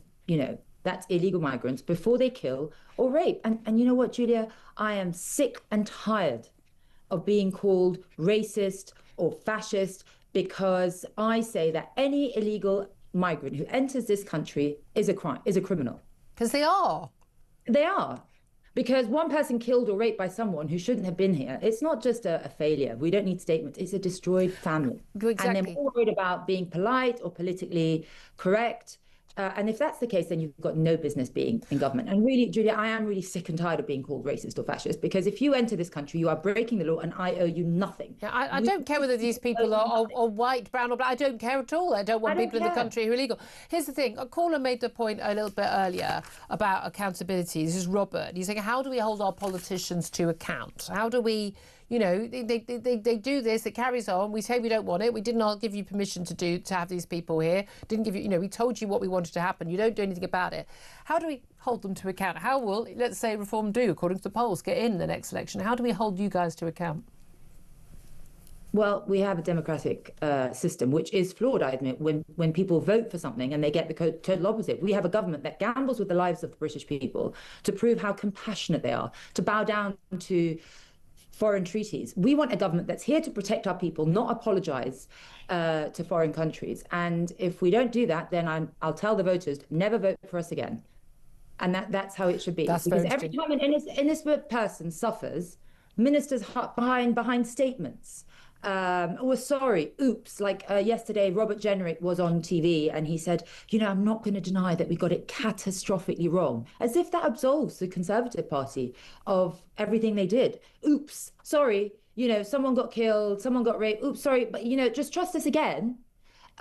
that's illegal migrants before they kill or rape. And you know what, Julia? I am sick and tired of being called racist or fascist because I say that any illegal migrant who enters this country is a criminal. Because they are. They are. Because one person killed or raped by someone who shouldn't have been here, it's not just a failure. We don't need statements. It's a destroyed family. Exactly. And they're more worried about being polite or politically correct. And if that's the case, then you've got no business being in government. And really, Julia, I am really sick and tired of being called racist or fascist, because if you enter this country, you are breaking the law and I owe you nothing. Yeah, I don't care whether these people are white, brown or black. I don't care at all. I don't want people in the country who are illegal. Here's the thing. A caller made the point a little bit earlier about accountability. This is Robert. He's saying, how do we hold our politicians to account? How do we... you know, they do this, it carries on. We say we don't want it. We did not give you permission to have these people here. Didn't give you, you know, we told you what we wanted to happen. You don't do anything about it. How do we hold them to account? How will, let's say, Reform do, according to the polls, get in the next election? How do we hold you guys to account? Well, we have a democratic system, which is flawed, I admit, when people vote for something and they get the total opposite. We have a government that gambles with the lives of the British people to prove how compassionate they are, to bow down to foreign treaties. We want a government that's here to protect our people, not apologise to foreign countries. And if we don't do that, then I'll tell the voters, never vote for us again. And that's how it should be. That's because every time an innocent person suffers, ministers behind statements. We're sorry, oops, like yesterday Robert Jenrick was on TV and he said, you know, I'm not going to deny that we got it catastrophically wrong, as if that absolves the Conservative Party of everything they did. Oops, sorry, you know, someone got killed, someone got raped, oops, sorry, but you know, just trust us again.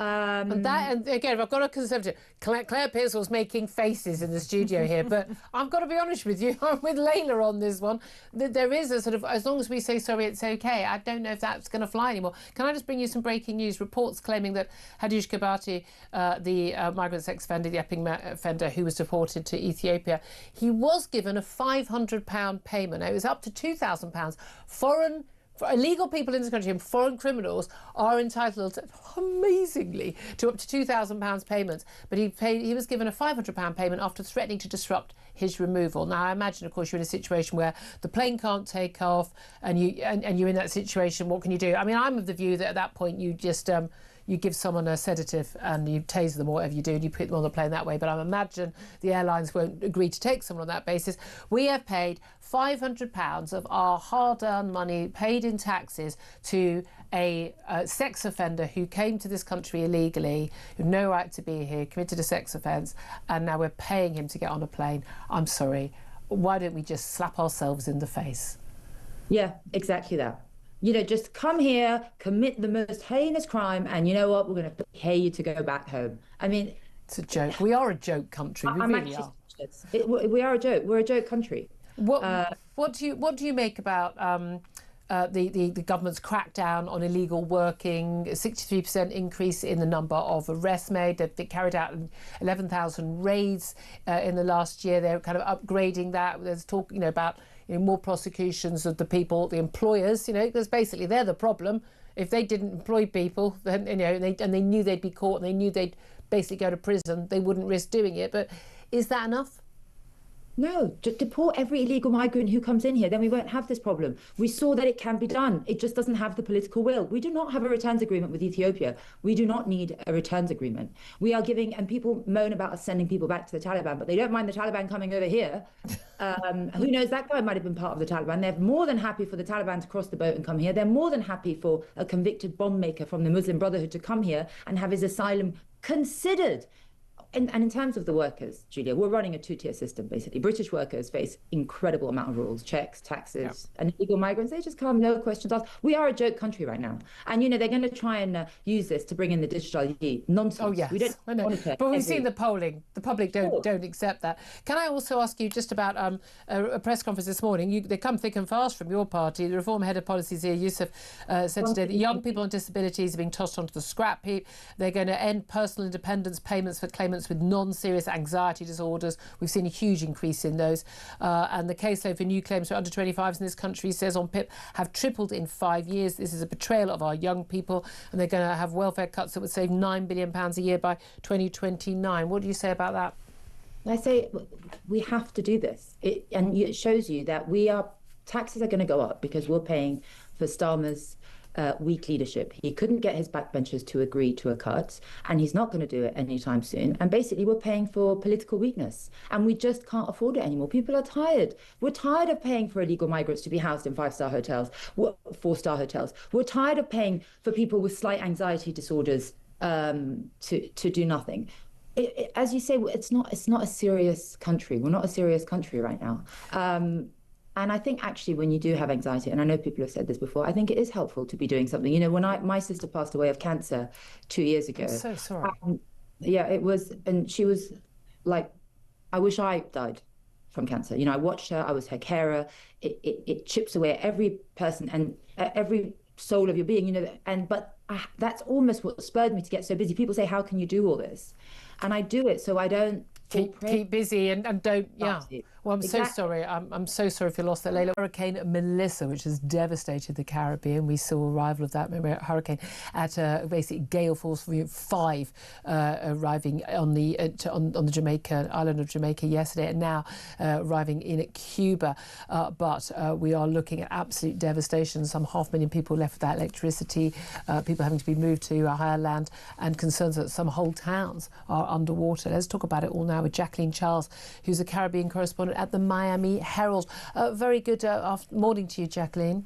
And again, I've got a Conservative. Claire Pearsall's making faces in the studio here, but I've got to be honest with you, I'm with Layla on this one. There is a sort of, as long as we say sorry, it's okay. I don't know if that's going to fly anymore. Can I just bring you some breaking news? Reports claiming that Hadoush Kebatu, the migrant sex offender, the Epping offender who was deported to Ethiopia, he was given a £500 payment. It was up to £2,000. For illegal people in this country and foreign criminals are entitled, amazingly, to up to £2,000 payments. But he was given a £500 payment after threatening to disrupt his removal. Now, I imagine, of course, you're in a situation where the plane can't take off and you're in that situation. What can you do? I mean, I'm of the view that at that point you just you give someone a sedative and you tase them or whatever you do and you put them on the plane that way. But I imagine the airlines won't agree to take someone on that basis. We have paid £500 of our hard-earned money paid in taxes to a sex offender who came to this country illegally, who had no right to be here, committed a sex offence, and now we're paying him to get on a plane. I'm sorry. Why don't we just slap ourselves in the face? Yeah, exactly that. You know, just come here, commit the most heinous crime, and you know what? We're going to pay you to go back home. I mean, it's a joke. We are a joke country. We really are. We are a joke. We're a joke country. What do you make about the government's crackdown on illegal working? 63% increase in the number of arrests made. They carried out 11,000 raids in the last year. They're kind of upgrading that. There's talk, you know, about more prosecutions of the people, the employers, you know, because basically they're the problem. If they didn't employ people, then, you know, and they knew they'd be caught and they knew they'd basically go to prison, they wouldn't risk doing it. But is that enough? No, just deport every illegal migrant who comes in here, then we won't have this problem. We saw that it can be done. It just doesn't have the political will. We do not have a returns agreement with Ethiopia. We do not need a returns agreement. We are giving, and people moan about us sending people back to the Taliban, but they don't mind the Taliban coming over here. Who knows, that guy might have been part of the Taliban. They're more than happy for the Taliban to cross the boat and come here. They're more than happy for a convicted bomb maker from the Muslim Brotherhood to come here and have his asylum considered. And in terms of the workers, Julia, we're running a two-tier system, basically. British workers face incredible amount of rules, checks, taxes, and illegal migrants, they just come, no questions asked. We are a joke country right now. And, you know, they're going to try and use this to bring in the digital ID. Nonsense. Oh, yes. We don't monitor. But we've seen the polling. The public don't accept that. Can I also ask you just about a press conference this morning? They come thick and fast from your party. The Reform Head of Policies here, Yusuf, said today that young people on disabilities are being tossed onto the scrap heap. They're going to end personal independence payments for claimants with non-serious anxiety disorders. We've seen a huge increase in those. And the caseload for new claims for under 25s in this country, says on PIP, have tripled in 5 years. This is a betrayal of our young people. And they're going to have welfare cuts that would save £9 billion a year by 2029. What do you say about that? I say we have to do this. And it shows you that taxes are going to go up because we're paying for Starmer's weak leadership. He couldn't get his backbenchers to agree to a cut, and he's not going to do it anytime soon. And basically, we're paying for political weakness, and we just can't afford it anymore. People are tired. We're tired of paying for illegal migrants to be housed in 5-star hotels, 4-star hotels. We're tired of paying for people with slight anxiety disorders to do nothing. As you say, it's not a serious country. We're not a serious country right now. And I think actually when you do have anxiety, and I know people have said this before, I think it is helpful to be doing something. You know, when my sister passed away of cancer 2 years ago. I'm so sorry. Yeah, it was, and she was like, I wish I died. from cancer. You know, I watched her, I was her carer. It chips away at every person and every soul of your being, you know, but that's almost what spurred me to get so busy. People say, how can you do all this? And I do it so I don't keep busy and don't, yeah. Well, I'm Exactly. so sorry. I'm so sorry if you lost that, Layla. Hurricane Melissa, which has devastated the Caribbean. We saw arrival of that hurricane at basically gale force 5 arriving on the Jamaica island of Jamaica yesterday, and now arriving in at Cuba. But we are looking at absolute devastation. Some 500,000 people left without electricity, people having to be moved to higher land, and concerns that some whole towns are underwater. Let's talk about it all now with Jacqueline Charles, who's a Caribbean correspondent at the Miami Herald. Very good morning to you, Jacqueline.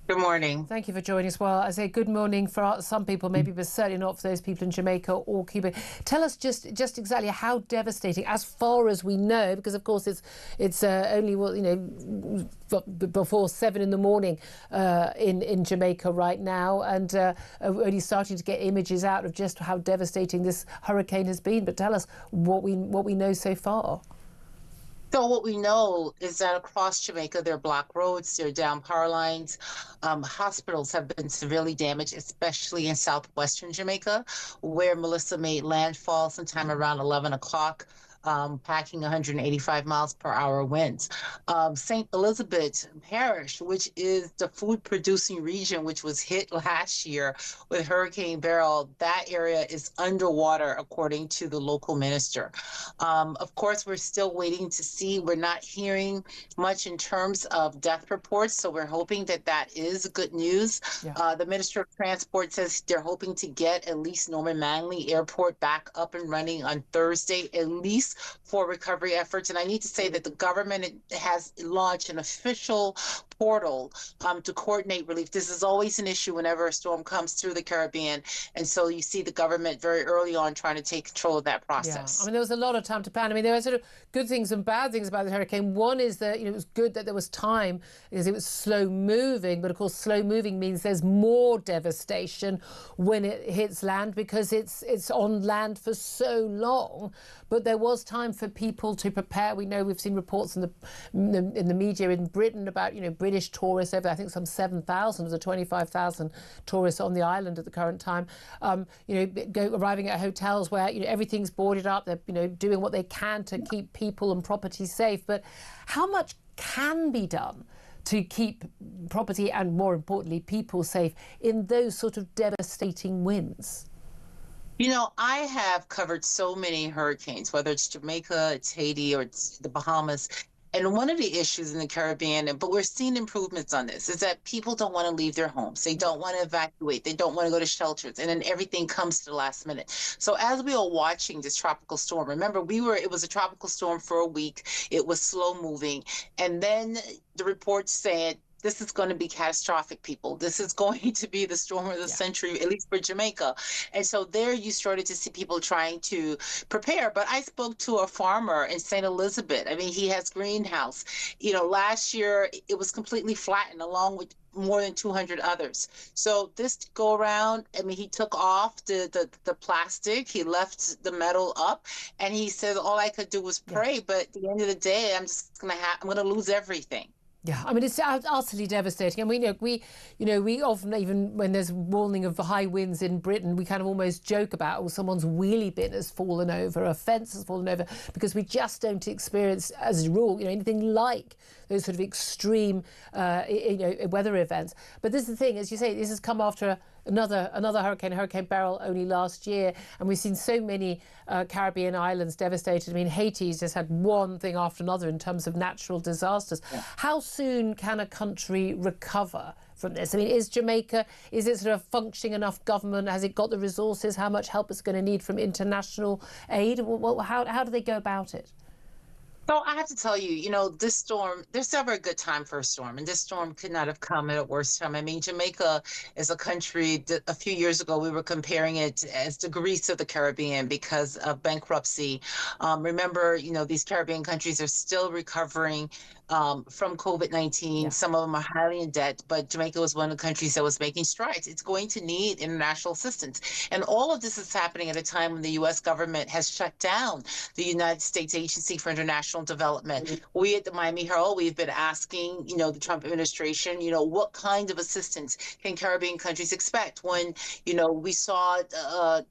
Good morning. Thank you for joining us. Well, I say good morning for some people, maybe, but certainly not for those people in Jamaica or Cuba. Tell us just exactly how devastating, as far as we know, because of course it's only before 7 in the morning in Jamaica right now, and only starting to get images out of just how devastating this hurricane has been. But tell us what we know so far. So what we know is that across Jamaica, there are blocked roads, there are down power lines. Hospitals have been severely damaged, especially in southwestern Jamaica, where Melissa made landfall sometime around 11 o'clock. Packing 185 miles per hour winds. St. Elizabeth Parish, which is the food producing region, which was hit last year with Hurricane Beryl, that area is underwater, according to the local minister. Of course, we're still waiting to see. We're not hearing much in terms of death reports, so we're hoping that is good news. Yeah. The Minister of Transport says they're hoping to get at least Norman Manley Airport back up and running on Thursday, at least for recovery efforts. And I need to say that the government has launched an official portal to coordinate relief. This is always an issue whenever a storm comes through the Caribbean. And so you see the government very early on trying to take control of that process. Yeah. I mean, there was a lot of time to plan. I mean, there were sort of good things and bad things about the hurricane. One is that, it was good that there was time because it was slow moving. But of course, slow moving means there's more devastation when it hits land because it's on land for so long. But there was time for people to prepare. We know we've seen reports in the media in Britain about, British tourists over, I think, some 7,000 of the 25,000 tourists on the island at the current time, arriving at hotels where, everything's boarded up. They're, doing what they can to keep people and property safe. But how much can be done to keep property and, more importantly, people safe in those sort of devastating winds? I have covered so many hurricanes, whether it's Jamaica, it's Haiti, or it's the Bahamas. And one of the issues in the Caribbean, but we're seeing improvements on this, is that people don't want to leave their homes. They don't want to evacuate. They don't want to go to shelters. And then everything comes to the last minute. So as we were watching this tropical storm, remember, it was a tropical storm for a week. It was slow moving. And then the reports said, this is going to be catastrophic, people. This is going to be the storm of the century, at least for Jamaica. And so there you started to see people trying to prepare. But I spoke to a farmer in St. Elizabeth. I mean, he has greenhouse. Last year it was completely flattened along with more than 200 others. So this go around, I mean, he took off the plastic, he left the metal up, and he said, all I could do was pray. But at the end of the day, I'm going to lose everything. Yeah, I mean, it's utterly devastating. And we often, even when there's warning of high winds in Britain, we kind of almost joke about, someone's wheelie bin has fallen over, a fence has fallen over, because we just don't experience, as a rule, anything like those sort of extreme, weather events. But this is the thing, as you say, this has come after another hurricane, Hurricane Beryl, only last year, and we've seen so many Caribbean islands devastated. I mean, Haiti's just had one thing after another in terms of natural disasters. Yeah. How soon can a country recover from this? I mean, is Jamaica, is it sort of functioning enough government? Has it got the resources? How much help it's going to need from international aid? How do they go about it? So I have to tell you, this storm, there's never a good time for a storm, and this storm could not have come at a worse time. I mean, Jamaica is a country that a few years ago we were comparing it as the Greece of the Caribbean because of bankruptcy. Remember, these Caribbean countries are still recovering from COVID-19. Yeah. Some of them are highly in debt, but Jamaica was one of the countries that was making strides. It's going to need international assistance. And all of this is happening at a time when the U.S. government has shut down the United States Agency for International Development. We at the Miami Herald, we've been asking, the Trump administration, what kind of assistance can Caribbean countries expect when, we saw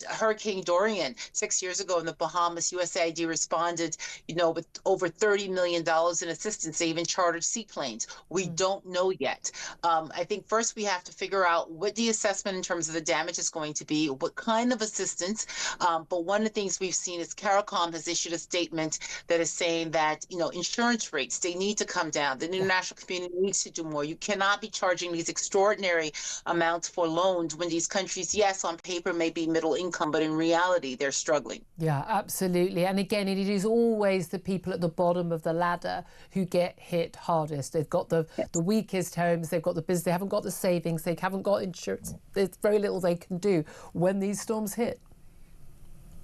Hurricane Dorian 6 years ago in the Bahamas. USAID responded, with over $30 million in assistance. They even chartered seaplanes. We don't know yet. I think first we have to figure out what the assessment in terms of the damage is going to be, what kind of assistance. But one of the things we've seen is CARICOM has issued a statement that is saying that, insurance rates, they need to come down. The international community needs to do more. You cannot be charging these extraordinary amounts for loans when these countries, yes, on paper may be middle income, but in reality, they're struggling. Yeah, absolutely. And again, it is always the people at the bottom of the ladder who get hit hardest. They've got the weakest homes, they've got the business, they haven't got the savings, they haven't got insurance. There's very little they can do when these storms hit.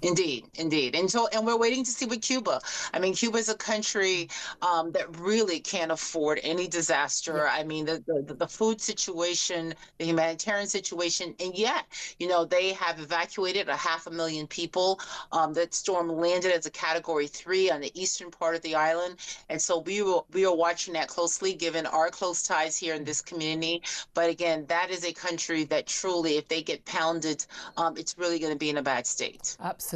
Indeed. And we're waiting to see with Cuba. I mean, Cuba is a country that really can't afford any disaster. Yeah. I mean, the food situation, the humanitarian situation, and yet, they have evacuated 500,000 people. That storm landed as a Category 3 on the eastern part of the island. And so we are watching that closely, given our close ties here in this community. But again, that is a country that truly, if they get pounded, it's really going to be in a bad state. Absolutely.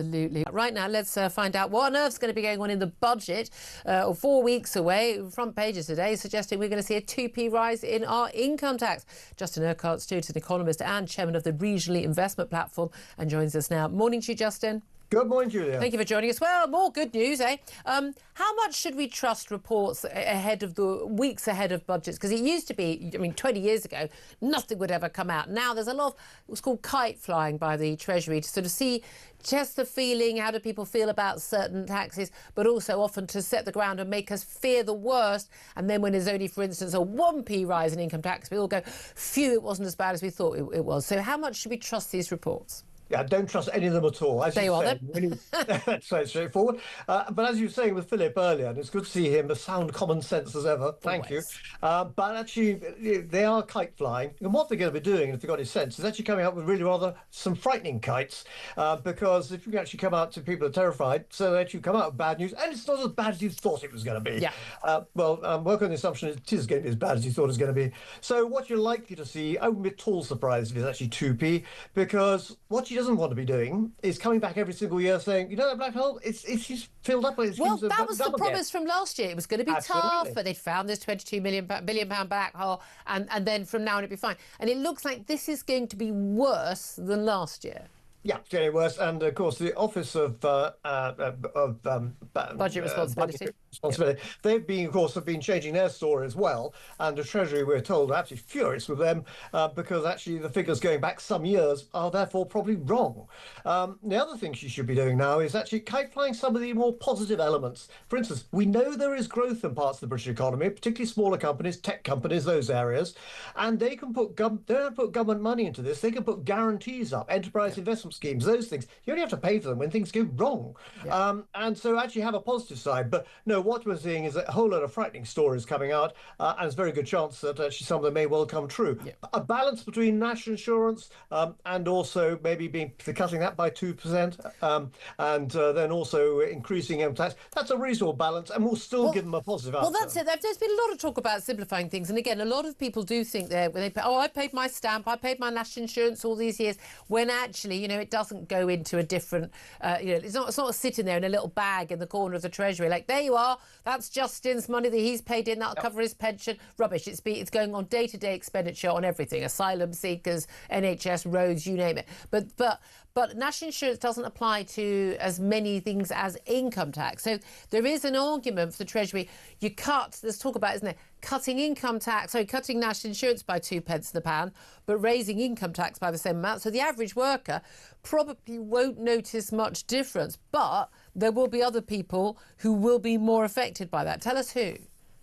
Right now, let's find out what on earth's going to be going on in the budget. 4 weeks away, front pages today suggesting we're going to see a 2p rise in our income tax. Justin Urquhart, student economist and chairman of the Regionally Investment Platform, and joins us now. Morning to you, Justin. Good morning, Julia. Thank you for joining us. Well, more good news, eh? How much should we trust reports ahead of the weeks ahead of budgets? Because it used to be, 20 years ago, nothing would ever come out. Now there's a lot of what's called kite flying by the Treasury to sort of see just the feeling, how do people feel about certain taxes, but also often to set the ground and make us fear the worst. And then when there's only, for instance, a 1p rise in income tax, we all go, phew, it wasn't as bad as we thought it was. So how much should we trust these reports? Yeah, don't trust any of them at all. As they are them. That's so straightforward. But as you were saying with Philip earlier, and it's good to see him, a sound common sense as ever. Thank you. But actually, they are kite flying. And what they're going to be doing, if they've got any sense, is actually coming up with really rather some frightening kites. Because if you can actually come out to people who are terrified, so they actually come out with bad news, and it's not as bad as you thought it was going to be. Yeah. Work on the assumption it is going to be as bad as you thought it was going to be. So what you're likely to see, I wouldn't be at all surprised if it's actually 2p, because what she doesn't want to be doing is coming back every single year saying, that black hole, it's just filled up. That was the promise from last year. It was going to be tough, but they'd found this £22 billion black hole, and then from now on it'd be fine. And it looks like this is going to be worse than last year. Yeah, it's getting worse. And of course, the Office of Budget Responsibility. They've been changing their story as well. And the Treasury, we're told, are absolutely furious with them because actually the figures going back some years are therefore probably wrong. The other thing she should be doing now is actually kite flying some of the more positive elements. For instance, we know there is growth in parts of the British economy, particularly smaller companies, tech companies, those areas, and they can put they don't have to put government money into this. They can put guarantees up, enterprise investment schemes, those things. You only have to pay for them when things go wrong. Yeah. And so actually have a positive side. But no, what we're seeing is a whole lot of frightening stories coming out, and there's a very good chance that actually some of them may well come true. Yeah. A balance between national insurance and also maybe cutting that by 2%, and then also increasing income tax. That's a reasonable balance, and we'll still give them a positive answer. Well, that's it. There's been a lot of talk about simplifying things, and again, a lot of people do think when they pay, I paid my stamp, I paid my national insurance all these years, when actually, it doesn't go into a different, it's not sitting there in a little bag in the corner of the Treasury. Like, there you are, that's Justin's money that he's paid in, that'll cover his pension. Rubbish. It's going on day-to-day expenditure on everything, asylum seekers, NHS, roads, you name it. But national insurance doesn't apply to as many things as income tax. So there is an argument for the Treasury. There's talk about, isn't there, cutting national insurance by 2 pence in the pound, but raising income tax by the same amount. So the average worker probably won't notice much difference, but there will be other people who will be more affected by that. Tell us who.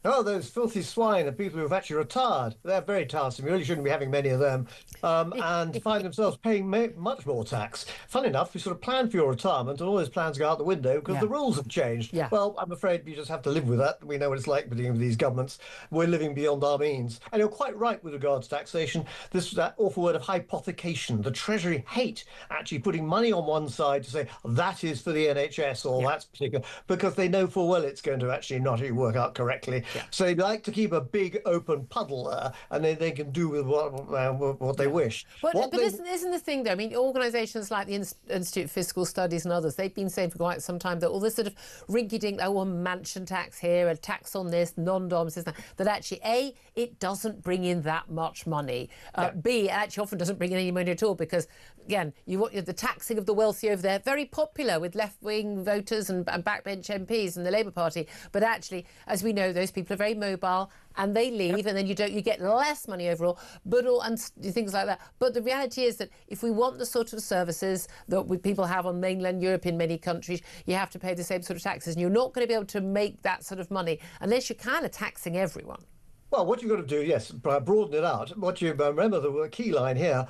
Oh, those filthy swine of people who have actually retired. They're very tiresome. You really shouldn't be having many of them. And find themselves paying much more tax. Fun enough, you sort of plan for your retirement and all those plans go out the window because the rules have changed. Yeah. Well, I'm afraid we just have to live with that. We know what it's like dealing with these governments. We're living beyond our means. And you're quite right with regard to taxation. That awful word of hypothecation. The Treasury hate actually putting money on one side to say that is for the NHS or that's particular, because they know full well it's going to actually not work out correctly. So they like to keep a big open puddle there, and then they can do with what they wish. But isn't the thing, though? I mean, organisations like the Institute of Fiscal Studies and others, they've been saying for quite some time that all this sort of rinky-dink, a mansion tax here, a tax on this, non-doms, that actually, A, it doesn't bring in that much money. B, it actually often doesn't bring in any money at all because, again, the taxing of the wealthy over there, very popular with left-wing voters and backbench MPs and the Labour Party. But actually, as we know, those people are very mobile and they leave, and then you get less money overall, and things like that. But the reality is that if we want the sort of services that people have on mainland Europe in many countries, you have to pay the same sort of taxes, and you're not going to be able to make that sort of money unless you're kind of taxing everyone. Well, what you've got to do, yes, broaden it out. What you remember, the key line here,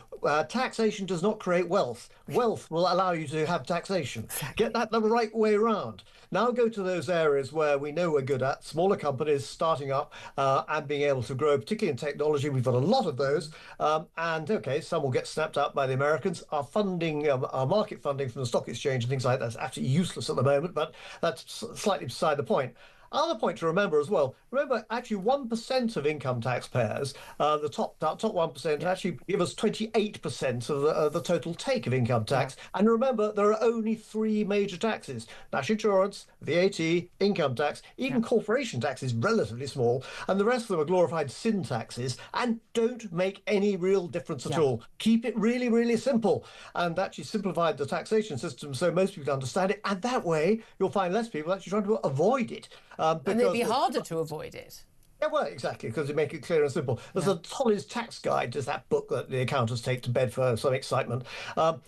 taxation does not create wealth. Wealth will allow you to have taxation. Get that the right way round. Now go to those areas where we know we're good at, smaller companies starting up and being able to grow, particularly in technology. We've got a lot of those. And, OK, some will get snapped up by the Americans. Our funding, our market funding from the stock exchange and things like that is absolutely useless at the moment, but that's slightly beside the point. Other point to remember as well, remember actually 1% of income taxpayers, the top 1% actually give us 28% of the total take of income tax. And remember, there are only 3 major taxes: national insurance, VAT, income tax, even corporation tax is relatively small, and the rest of them are glorified sin taxes and don't make any real difference at all. Keep it really, really simple, and actually simplified the taxation system so most people understand it, and that way you'll find less people actually trying to avoid it. And it'd be harder to avoid it. Yeah, well, exactly, because they make it clear and simple. There's a Tolley's Tax Guide, there's that book that the accountants take to bed for some excitement.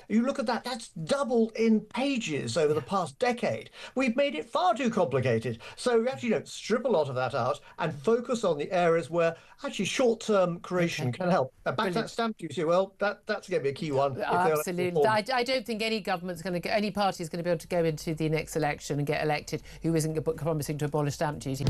You look at that, that's doubled in pages over the past decade. We've made it far too complicated. So we actually don't strip a lot of that out and focus on the areas where actually short-term creation can help. Back to that stamp duty, well, that's going to be a key one. Absolutely. I don't think any government's going to any party is going to be able to go into the next election and get elected who isn't promising to abolish stamp duty.